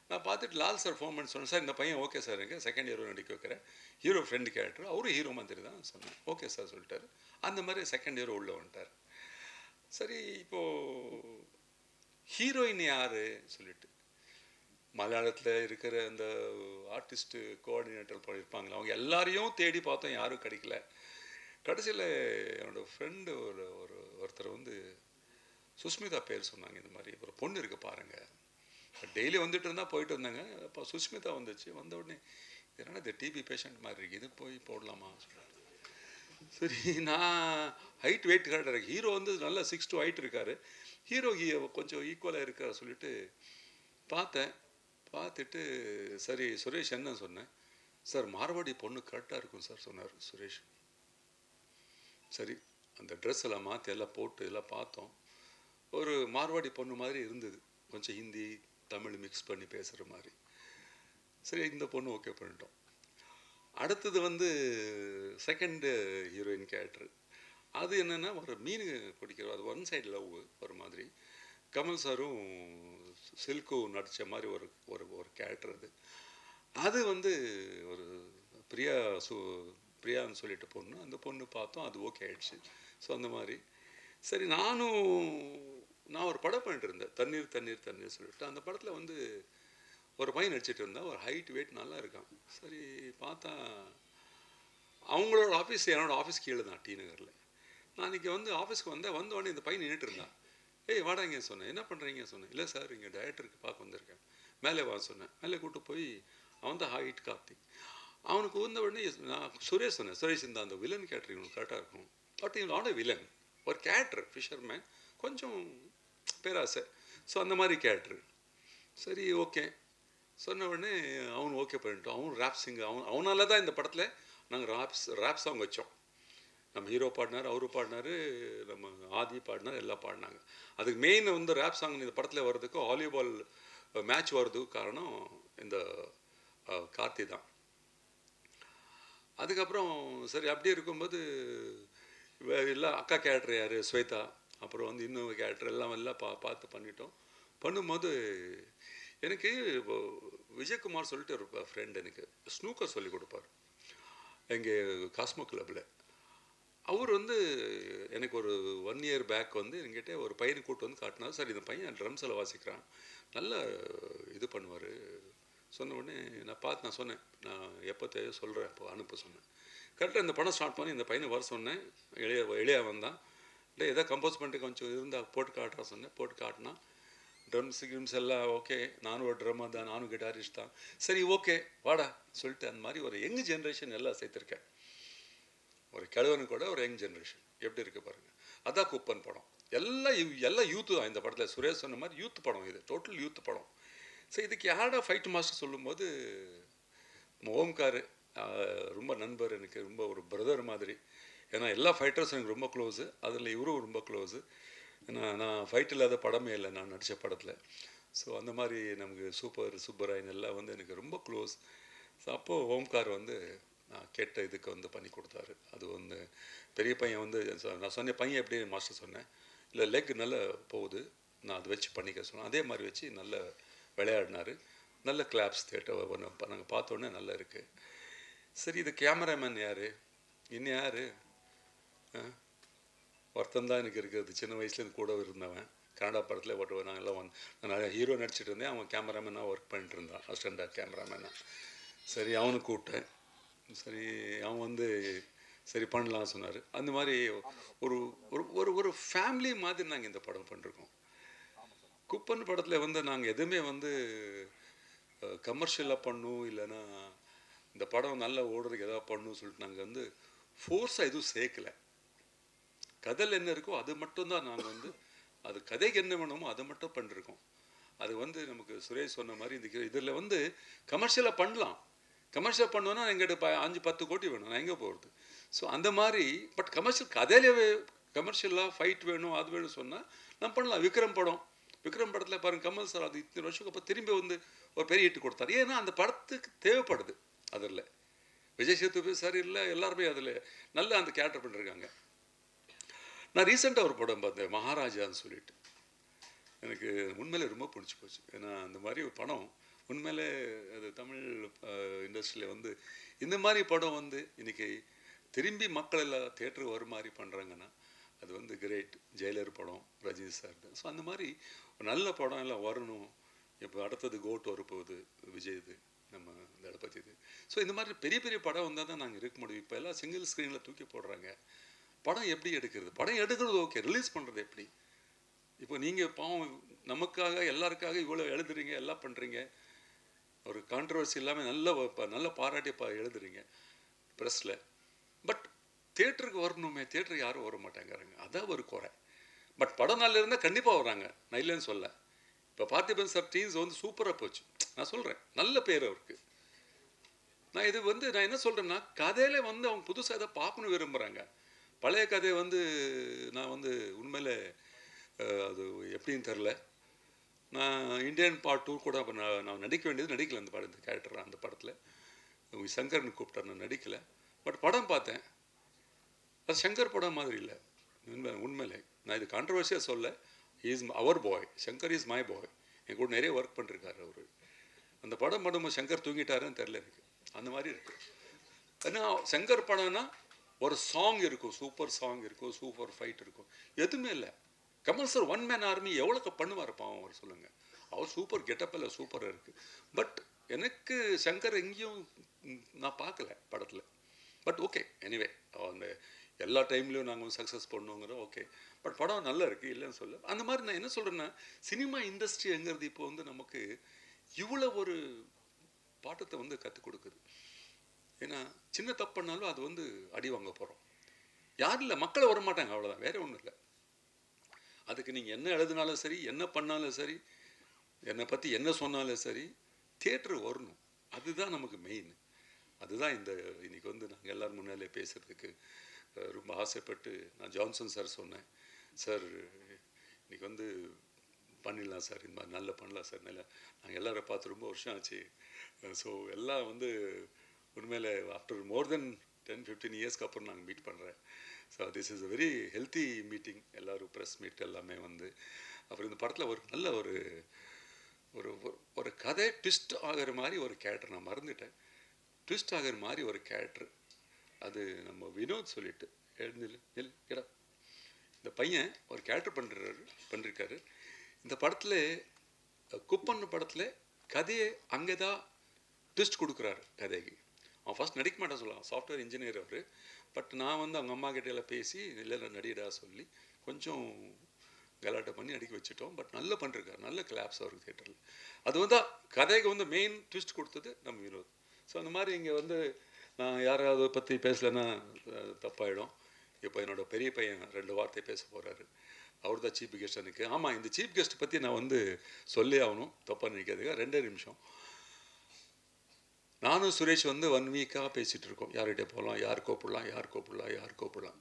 நான் பார்த்துட்டு லால் சார் ஃபோன் பண்ணி சொன்னேன், சார் இந்த பையன் ஓகே சார், எனக்கு செகண்ட் இயர் நடிக்க வைக்கிறேன், ஹீரோ ஃப்ரெண்டு கேரக்டர், அவரும் ஹீரோ மாதிரி தான் சொன்னேன். ஓகே சார் சொல்லிட்டாரு. அந்த மாதிரி செகண்ட் இயர் உள்ளே வந்துட்டார். சரி இப்போது ஹீரோயின் யார் சொல்லிட்டு மலையாளத்தில் இருக்கிற அந்த ஆர்டிஸ்ட்டு கோஆர்டினேட்டர் பண்ணியிருப்பாங்களே, அவங்க எல்லாரையும் தேடி பார்த்தோம், யாரும் கிடைக்கல. கடைசியில் என்னோடய ஃப்ரெண்டு ஒருத்தர் வந்து சுஸ்மிதா பேர் சொன்னாங்க. இந்த மாதிரி ஒரு பொண்ணு இருக்குது பாருங்கள், டெய்லி வந்துட்டு இருந்தால் போயிட்டு வந்தாங்க. அப்போ சுஸ்மிதா வந்துச்சு. வந்த உடனே இதனால் இந்த டிபி பேஷண்ட் மாதிரி இருக்குது, இது போய் போடலாமா சொல்கிறாரு. சரி நான் ஹைட் வெயிட் கரெக்டாக இருக்குது. ஹீரோ வந்து நல்லா 6'2" ஹைட் இருக்கார், ஹீரோ கொஞ்சம் ஈக்குவலாக இருக்கார் சொல்லிட்டு பார்த்தேன். பார்த்துட்டு சரி சுரேஷ் என்ன சொன்னேன், சார் மார்வாடி பொண்ணு கரெக்டாக இருக்கும் சார் சொன்னார் சுரேஷ். சரி அந்த ட்ரெஸ் எல்லாம் மாற்றி எல்லாம் போட்டு எல்லாம் பார்த்தோம். ஒரு மார்வாடி பொண்ணு மாதிரி இருந்தது, கொஞ்சம் ஹிந்தி தமிழ் மிக்ஸ் பண்ணி பேசுகிற மாதிரி. சரி இந்த பொண்ணு ஓகே பண்ணிட்டோம். அடுத்தது வந்து செகண்டு ஹீரோயின் கேரக்டர். அது என்னென்னா ஒரு மீன் பிடிக்கிற, அது ஒன் சைடு லவ் ஒரு மாதிரி. கமல் சாரும் சில்கும் நடித்த மாதிரி ஒரு கேரக்டர் அது. அது வந்து ஒரு பிரியான்னு சொல்லிட்டு பொண்ணு, அந்த பொண்ணு பார்த்தோம், அது ஓகே ஆயிடுச்சு. ஸோ அந்த மாதிரி சரி நான் ஒரு படம் பண்ணிட்டு இருந்தேன், தண்ணீர் தண்ணீர் தண்ணீர் சொல்லிட்டு. அந்த படத்தில் வந்து ஒரு பையன் நடிச்சிட்டு இருந்தான், ஒரு ஹைட் வெயிட் நல்லா இருக்கான். சரி பார்த்தா அவங்களோட ஆஃபீஸ் என்னோடய ஆஃபீஸ் கீழே தான், டி நகரில். நான் இன்றைக்கி வந்து ஆஃபீஸ்க்கு வந்த உடனே இந்த பையன் நின்றுட்டு இருந்தான். ஏய் வாடாங்க சொன்னேன், என்ன பண்ணுறீங்க சொன்னேன். இல்லை சார் இங்கே டைரக்டருக்கு பார்க்க வந்திருக்கேன். மேலே வா சொன்னேன். மேலே கூப்பிட்டு போய் அவன் தான் ஹைட் கார்த்திக். அவனுக்கு வந்த உடனே நான் சுரேஷ் சொன்னேன், சுரேஷ் இந்த அந்த வில்லன் கேரக்டர் இவனுக்கு கரெக்டாக இருக்கும். பட் இவன் நாட் வில்லன், ஒரு கேரக்டர் ஃபிஷர்மேன், கொஞ்சம் பேராசை. ஸோ அந்த மாதிரி கேரக்டர். சரி ஓகே சொன்ன உடனே அவன் ஓகே பண்ணிட்டோம். அவன் ரேப் சிங்கர், அவனால தான் இந்த படத்தில் நாங்கள் ரேப் சாங் வச்சோம். நம்ம ஹீரோ பாடினார், அவரு பாடினார், நம்ம ஆதி பாடினார், எல்லாம் பாடினாங்க. அதுக்கு மெயின் வந்து ரேப் சாங் இந்த படத்தில் வர்றதுக்கு வாலிபால் மேட்ச் வர்றதுக்கு காரணம் இந்த கார்த்தி தான். அதுக்கப்புறம் சரி அப்படியே இருக்கும்போது எல்லாம் அக்கா கேரக்டர் யார் ஸ்வேதா, அப்புறம் வந்து இன்னொரு கேரக்டர் எல்லாம் பார்த்து பண்ணிட்டோம். பண்ணும்போது எனக்கு விஜயகுமார் சொல்லிட்டு ஒரு ஃப்ரெண்ட் எனக்கு ஸ்னூக்கர் சொல்லி கொடுப்பார் எங்கள் காஸ்மோ கிளப்பில். அவர் வந்து எனக்கு ஒரு 1 இயர் பேக் வந்து என்கிட்ட ஒரு பையனை கூப்பிட்டு வந்து காட்டினார். சார் இந்த பையன் ட்ரம்ஸில் வாசிக்கிறான், நல்லா இது பண்ணுவார் சொன்ன உடனே நான் சொன்னேன், நான் எப்போ தேவை சொல்கிறேன், இப்போ அனுப்ப சொன்னேன். கரெக்டாக இந்த படம் ஸ்டார்ட் பண்ணி இந்த பையனை வர சொன்னேன். எளியா வந்தான். இல்லை எதாவது கம்போஸ் பண்ணிட்டு கொஞ்சம் இருந்தால் போட்டு காட்டுறா சொன்னேன். போட்டு காட்டினா ட்ரம்ஸ் எல்லாம் ஓகே. நானும் ஒரு ட்ரம்மாக தான், நானும் கிட்டாரிஸ்ட் தான். சரி ஓகே வாடா சொல்லிட்டு அந்த மாதிரி ஒரு யங் ஜென்ரேஷன் எல்லாம் சேர்த்துருக்கேன். ஒரு கிழவனு கூட ஒரு யங் ஜென்ரேஷன் எப்படி இருக்குது பாருங்கள். அதான் குப்பன் படம். எல்லாம் யூத்து தான் இந்த படத்தில். சுரேஷ் சொன்ன மாதிரி யூத் படம், இது டோட்டல் யூத் படம். ஸோ இதுக்கு யாரா ஃபைட் மாஸ்டர் சொல்லும்போது ஓம்கார் ரொம்ப நண்பர், எனக்கு ரொம்ப ஒரு பிரதர் மாதிரி. ஏன்னா எல்லா ஃபைட்டர்ஸும் எனக்கு ரொம்ப க்ளோஸு, அதில் இவரும் ரொம்ப க்ளோஸு. ஏன்னா நான் ஃபைட் இல்லாத படமே இல்லை நான் நடித்த படத்தில். ஸோ அந்த மாதிரி நமக்கு சூப்பர் சுப்பராயன் எல்லாம் வந்து எனக்கு ரொம்ப க்ளோஸ். ஸோ அப்போது ஓம்கார் வந்து நான் கேட்ட இதுக்கு வந்து பண்ணி கொடுத்தாரு. அது வந்து பெரிய பையன் வந்து நான் சொன்னேன் பையன் எப்படி மாஸ்டர் சொன்னேன், இல்லை லெக் நல்லா போகுது, நான் அதை வச்சு பண்ணிக்க சொன்னேன். அதே மாதிரி வச்சு நல்ல விளையாடினார். நல்ல கிளாப்ஸ் தேட்டர் ஒன்று நாங்கள் பார்த்தோன்னே நல்லா இருக்குது. சரி இது கேமராமேன் யார், இன்னும் யார், ஒருத்தன் தான் எனக்கு இருக்கிறது. சின்ன வயசுலேருந்து கூட இருந்தவன். கன்னடா படத்தில் ஓட்டுவேன். நாங்கள் எல்லாம் நான் நிறைய ஹீரோ நடிச்சிட்டு இருந்தேன். அவன் கேமராமேனாக ஒர்க் பண்ணிட்டு இருந்தான், அசிஸ்டண்டாக கேமராமேனாக. சரி அவனை கூப்பிட்டேன். சரி அவன் வந்து சரி பண்ணலாம்னு சொன்னார். அந்த மாதிரி ஒரு ஒரு ஒரு ஃபேமிலி மாதிரி நாங்கள் இந்த படம் பண்ணிருக்கோம். குப்பன் படத்தில் வந்து நாங்கள் எதுவுமே வந்து கமர்ஷியலாக பண்ணும், இல்லைன்னா இந்த படம் நல்லா ஓடுறதுக்கு எதாவது பண்ணணும்னு சொல்லிட்டு நாங்கள் வந்து ஃபோர்ஸாக எதுவும் சேர்க்கலை. கதையில் என்ன இருக்கோ அது மட்டும்தான் நாங்கள் வந்து, அது கதைக்கு என்ன வேணுமோ அதை மட்டும் பண்ணிருக்கோம். அது வந்து நமக்கு சுரேஷ் சொன்ன மாதிரி இந்த இதில் வந்து கமர்ஷியலாக பண்ணலாம். கமர்ஷியல் பண்ணோன்னா எங்கிட்ட 5-10 கோடி வேணும், நான் எங்கே போகிறது. ஸோ அந்த மாதிரி பட் கமர்ஷியல் கதையிலே கமர்ஷியலாக ஃபைட் வேணும் அது வேணும் சொன்னால் நான் பண்ணலாம். விக்ரம் படத்தில் பாருங்கள், கமல் சார் அது இத்தனை வருஷத்துக்கு அப்புறம் திரும்பி வந்து ஒரு பெரிய ஹிட் கொடுத்தாரு. ஏன்னா அந்த படத்துக்கு தேவைப்படுது. அதில் விஜய் சேதுபதி சார் இல்லை, எல்லாருமே அதில் நல்ல அந்த கேரக்டர் பண்ணிருக்காங்க. நான் ரீசெண்டாக ஒரு படம் பார்த்தேன், மகாராஜான்னு சொல்லிட்டு. எனக்கு உண்மையிலே ரொம்ப பிடிச்சி போச்சு. ஏன்னா அந்த மாதிரி ஒரு படம் உண்மையிலே அது தமிழ் இண்டஸ்ட்ரியில் வந்து இந்த மாதிரி படம் வந்து இன்றைக்கி திரும்பி மக்கள் எல்லாம் தேட்டருக்கு வர மாதிரி பண்ணுறாங்கன்னா அது வந்து கிரேட். ஜெயிலர் படம் ரஜினி சார். ஸோ அந்த மாதிரி ஒரு நல்ல படம் எல்லாம் வரணும். இப்போ அடுத்தது கோட் வரப்போகுது விஜய்து, நம்ம தளபதி இது. ஸோ இந்த மாதிரி பெரிய பெரிய படம் வந்தால் தான் நாங்கள் இருக்க முடியும். இப்போ எல்லாம் சிங்கிள் ஸ்க்ரீனில் தூக்கி போடுறாங்க. படம் எப்படி எடுக்கிறது, படம் எடுக்கிறது ஓகே, ரிலீஸ் பண்ணுறது எப்படி? இப்போ நீங்கள் பாவம் நமக்காக எல்லாருக்காக இவ்வளோ எழுதுறீங்க, எல்லாம் பண்ணுறீங்க, ஒரு கான்ட்ரவர்சி இல்லாமல் நல்ல பாராட்டி எழுதுறீங்க ப்ரெஸ்ஸில். பட் தேட்டருக்கு வரணுமே, தேட்டருக்கு யாரும் வர மாட்டேங்கிறாங்க. அதான் ஒரு குறை. பட் படம் நல்லா இருந்தால் கண்டிப்பாக வராங்க, நான் இல்லைன்னு சொல்ல. இப்போ பார்த்திபன் சார் டீம்ஸ் வந்து சூப்பராக போச்சு. நான் சொல்கிறேன், நல்ல பேர் அவருக்கு. நான் இது வந்து நான் என்ன சொல்கிறேன்னா, கதையில் வந்து அவங்க புதுசாக எதை பார்க்கணும் விரும்புகிறாங்க. பழைய கதையை வந்து நான் வந்து உண்மையில் அது எப்படின்னு தெரில. நான் இந்தியன் பார்ட் 2 கூட அப்போ நான் நடிக்க வேண்டியது நடிக்கலை. அந்த படம், இந்த கேரக்டர் அந்த படத்தில் சங்கர்னு கூப்பிட்டார், நான் நடிக்கலை. பட் படம் பார்த்தேன், அது சங்கர் படம் மாதிரி இல்லை. உண்மையிலே நான் இது கான்ட்ரவர்சியாக சொல்ல. Is our boy, Shankar is my boy. என் கூட நிறைய ஒர்க் பண்ணிருக்காரு அவர். அந்த படம் பண்ணும்போது சங்கர் தூங்கிட்டாருன்னு தெரில எனக்கு. அந்த மாதிரி இருக்குது. ஏன்னா சங்கர் படம்னா ஒரு சாங் இருக்கும், சூப்பர் சாங் இருக்கும், சூப்பர் ஃபைட் இருக்கும், எதுவுமே இல்லை. Kamal sir one man army எவ்வளோக்கு பண்ணுவார் பாவம் அவர், சொல்லுங்கள். அவர் சூப்பர் கெட்டப்பில் சூப்பராக இருக்குது. பட் எனக்கு சங்கர் எங்கேயும் நான் பார்க்கல படத்தில். பட் ஓகே, எனிவே அந்த எல்லா டைம்லேயும் நாங்கள் சக்ஸஸ் பண்ணுவோங்கிறோம், ஓகே. பட் படம் நல்லா இருக்குது, இல்லைன்னு சொல்ல. அந்த மாதிரி நான் என்ன சொல்கிறேன்னா, சினிமா இண்டஸ்ட்ரிங்கிறது இப்போ வந்து நமக்கு இவ்வளோ ஒரு பாட்டத்தை வந்து கற்றுக் கொடுக்குது. ஏன்னா சின்ன தப்பு பண்ணாலும் அது வந்து அடி வாங்க போகிறோம். யாரும் இல்லை, மக்களை வர மாட்டாங்க, அவ்வளோதான், வேறு ஒன்றும் இல்லை. அதுக்கு நீங்கள் என்ன எழுதினாலும் சரி, என்ன பண்ணாலும் சரி, என்னை பற்றி என்ன சொன்னாலும் சரி, தியேட்டர் வரணும். அதுதான் நமக்கு மெயின். அதுதான் இந்த இன்றைக்கி வந்து நாங்கள் எல்லோரும் முன்னாலே பேசுகிறதுக்கு ரொம்ப ஆசைப்பட்டு நான் ஜான்சன் சார் சொன்னேன். சார் இன்றைக்கி வந்து பண்ணிடலாம் சார், இந்த மாதிரி நல்லா பண்ணலாம் சார். நல்லா நாங்கள் எல்லோரும் பார்த்து ரொம்ப வருஷம் ஆச்சு. ஸோ எல்லாம் வந்து உண்மையில் ஆஃப்டர் மோர் தென் 10-15 இயர்ஸ்க்கு அப்புறம் நாங்கள் மீட் பண்ணுறேன். So this is a very healthy meeting. எல்லோரும் ப்ரெஸ் மீட் எல்லாமே வந்து. அப்புறம் இந்த படத்தில் ஒரு நல்ல ஒரு ஒரு ஒரு கதை ட்விஸ்ட் ஆகிற மாதிரி ஒரு கேரக்டர், நான் மறந்துட்டேன், ட்விஸ்ட் ஆகிற மாதிரி ஒரு கேரக்டர். அது நம்ம வினோத் சொல்லிட்டு எழுந்தில் இந்த பையன் ஒரு கேரக்டர் பண்ணிருக்காரு. இந்த படத்தில் குப்பன் படத்தில் கதையை அங்கே தான் ட்விஸ்ட் கொடுக்குறாரு கதைக்கு. அவன் ஃபஸ்ட் நடிக்க மாட்டான் சொல்லலாம், சாஃப்ட்வேர் இன்ஜினியர் அவர். பட் நான் வந்து அவங்க அம்மா கிட்டேலாம் பேசி இல்லை நடிடா சொல்லி கொஞ்சம் கலாட்டை பண்ணி அடிக்க வச்சுட்டோம். பட் நல்லா பண்ணிருக்காரு, நல்ல கிளாப்ஸ் அவருக்கு தியேட்டரில். அது வந்து கதைக்கு வந்து மெயின் ட்விஸ்ட் கொடுத்தது நம்ம வினோத். ஸோ அந்த மாதிரி இங்கே வந்து நான் யாராவது பற்றி பேசலைன்னா தப்பாயிடும். இப்போ என்னோடய பெரிய பையன் 2 வார்த்தை பேச போகிறாரு, அவர் தான் சீஃப் கெஸ்ட் எனக்கு. ஆமாம், இந்த சீஃப் கெஸ்ட் பற்றி நான் வந்து சொல்லி ஆகணும், தப்பாக நினைக்காதுங்க. 2 நிமிஷம். நானும் சுரேஷ் வந்து 1 வீக்காக பேசிகிட்டு இருக்கோம், யார்கிட்ட போகலாம், யார் கூப்பிடலாம், யார் கூப்பிடலாம், யார் கூப்பிடலாம்.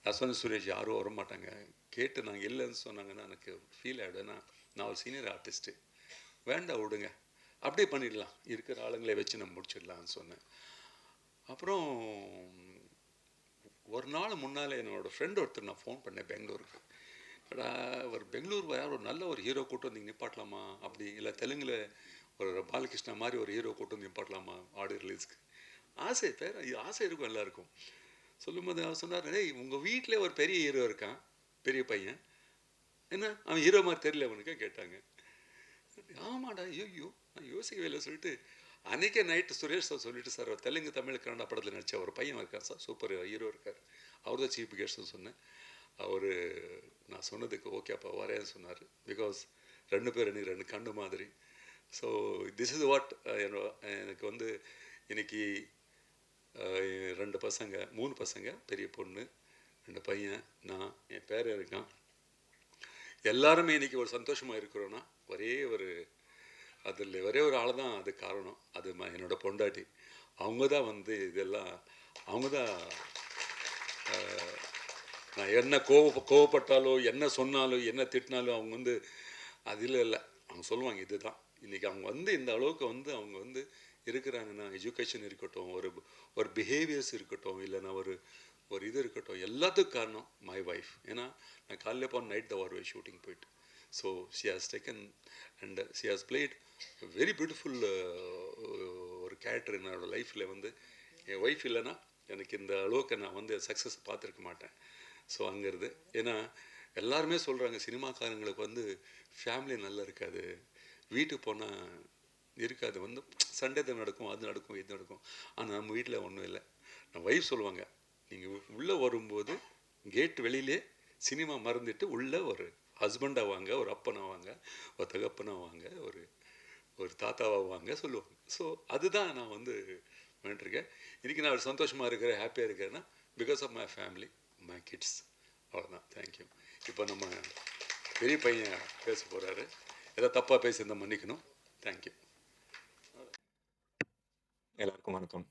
நான் சொன்ன சுரேஷ் யாரும் வரமாட்டாங்க, கேட்டு நாங்கள் இல்லைன்னு சொன்னாங்கன்னா எனக்கு ஃபீல் ஆகிடுவேன்னா, நான் ஒரு சீனியர் ஆர்டிஸ்ட்டு, வேண்டாம் விடுங்க, அப்படியே பண்ணிடலாம், இருக்கிற ஆளுங்களை வச்சு நம்ம முடிச்சிடலான்னு சொன்னேன். அப்புறம் ஒரு நாள் முன்னால் என்னோடய ஃப்ரெண்ட் ஒருத்தர் நான் ஃபோன் பண்ணேன் பெங்களூருக்கு. ஒரு பெங்களூர் யார் ஒரு நல்ல ஒரு ஹீரோ கூட்டு வந்து நிப்பாட்டலாமா, அப்படி இல்லை தெலுங்கில் ஒரு பாலகிருஷ்ணா மாதிரி ஒரு ஹீரோ கூட்டு வந்து நிப்பாட்டலாமா ஆடியோ ரிலீஸ்க்கு. ஆசை இருக்கும் எல்லாருக்கும். சொல்லும்போது அவர் சொன்னார், டேய் உங்கள் வீட்டில் ஒரு பெரிய ஹீரோ இருக்கான், பெரிய பையன், என்ன அவன் ஹீரோ மாதிரி தெரியல அவனுக்கு கேட்டாங்க. ஆமாடா, ஐயோ நான் யோசிக்கவே இல்லை சொல்லிட்டு அன்றைக்கே நைட்டு சுரேஷ் சார் சொல்லிட்டு, சார் தெலுங்கு தமிழ் கன்னடா படத்தில் நடித்த ஒரு பையன் இருக்கார் சார், சூப்பர் ஹீரோ இருக்கார், அவர் தான் சீஃப் கெஸ்ட்னு சொன்னேன். அவர் நான் சொன்னதுக்கு ஓகே அப்போ வரேன்னு சொன்னார். பிகாஸ் 2 பேர் எனக்கு 2 கண்ணு மாதிரி. ஸோ திஸ் இஸ் வாட் எனக்கு வந்து இன்னைக்கு 2 பசங்க 3 பசங்க, பெரிய பொண்ணு, 2 பையன், நான், என் பேரன் இருக்கான். எல்லாருமே இன்றைக்கி ஒரு சந்தோஷமாக இருக்கிறோன்னா அதில் ஒரே ஒரு ஆள் தான் அது காரணம், அது என்னோட பொண்டாட்டி. அவங்க தான் வந்து இதெல்லாம், அவங்க தான் நான் என்ன கோவப்பட்டாலோ என்ன சொன்னாலோ என்ன திட்டினாலும் அவங்க வந்து அதில் இல்லை, அவங்க சொல்லுவாங்க இதுதான். இன்றைக்கி அவங்க வந்து இந்த அளவுக்கு வந்து அவங்க வந்து இருக்கிறாங்கன்னா, எஜுகேஷன் இருக்கட்டும், ஒரு பிஹேவியர்ஸ் இருக்கட்டும், இல்லைன்னா ஒரு இது இருக்கட்டும், எல்லாத்துக்கும் காரணம் மை ஒய்ஃப். ஏன்னா நான் காலையில் போன நைட் தான் வருவேன் ஷூட்டிங் போயிட்டு. So she has taken and she has played very beautiful ஒரு கேரக்டர் என்னோட லைஃப்பில். வந்து என் ஒய்ஃப் இல்லைன்னா எனக்கு இந்த அளவுக்கு நான் வந்து சக்ஸஸ் பார்த்துருக்க மாட்டேன். ஸோ அங்கேருந்து ஏன்னா எல்லாருமே சொல்கிறாங்க சினிமாக்காரங்களுக்கு வந்து ஃபேமிலி நல்லா இருக்காது, வீட்டுக்கு போனால் இருக்காது, வந்து சண்டே தான் நடக்கும், அது நடக்கும், இது நடக்கும். ஆனால் நம்ம வீட்டில் ஒன்றும் இல்லை. நான் ஒய்ஃப் சொல்லுவாங்க, நீங்கள் உள்ளே வரும்போது கேட் வெளியிலே சினிமா மறந்துட்டு உள்ளே ஒரு ஹஸ்பண்டாக வாங்க, ஒரு அப்பனாக வாங்க, ஒரு தகப்பனாக வாங்க, ஒரு தாத்தாவாக வாங்க சொல்லுவாங்க. ஸோ அதுதான் நான் வந்து வேண்டியிருக்கேன். இன்றைக்கி நான் ஒரு சந்தோஷமாக இருக்கிறேன், ஹாப்பியாக இருக்கிறேன்னா because of my family, my kids, அவ்வளோதான். தேங்க்யூ. இப்போ நம்ம பெரிய பையன் பேச போகிறாரு, ஏதாவது தப்பாக பேசியிருந்தா மன்னிக்கணும். தேங்க்யூ. எல்லாருக்கும் வணக்கம்.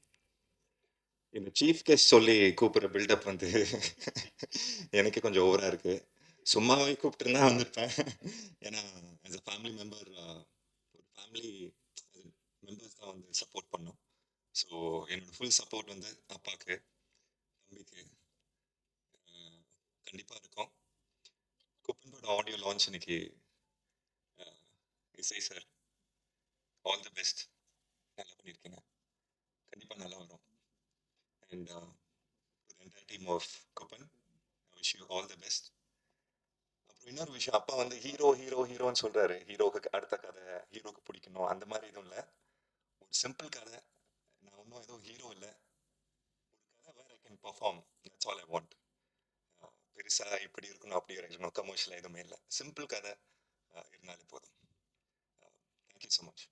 இந்த சீஃப் கெஸ்ட் சொல்லி கூப்பிட்ற பில்டப் வந்து எனக்கு கொஞ்சம் ஓவராக இருக்குது. சும்மாவே கூப்பிட்டுருந்தா வந்திருப்பேன். ஏன்னா ஆஸ் அ ஃபேமிலி மெம்பர், ஒரு ஃபேமிலி மெம்பர்ஸ் தான் வந்து சப்போர்ட் பண்ணோம். ஸோ என்னோட ஃபுல் சப்போர்ட் வந்து அப்பாவுக்கு, தம்பிக்கு கண்டிப்பாக இருக்கும். குப்பனோட ஆடியோ லான்ச் இன்னைக்கு. இசை சார், ஆல் தி பெஸ்ட், நல்லா பண்ணியிருக்கீங்க, கண்டிப்பாக நல்லா வரும். And to the entire team of Kuppan, I wish you all the best. அப்புறம் இன்னொரு விஷயம், அப்பா வந்து ஹீரோன்னு சொல்கிறாரு, ஹீரோக்கு அடுத்த கதை, ஹீரோக்கு பிடிக்கணும் அந்த மாதிரி எதுவும் இல்லை. ஒரு சிம்பிள் கதை, நான் ஒன்றும் எதுவும் ஹீரோ இல்லை, ஒரு கதை where I can perform, that's all I want. பெருசாக இப்படி இருக்கணும் அப்படி இருக்கணும் கமர்ஷியலாக எதுவுமே இல்லை, சிம்பிள் கதை இருந்தாலே போதும். Thank you so much.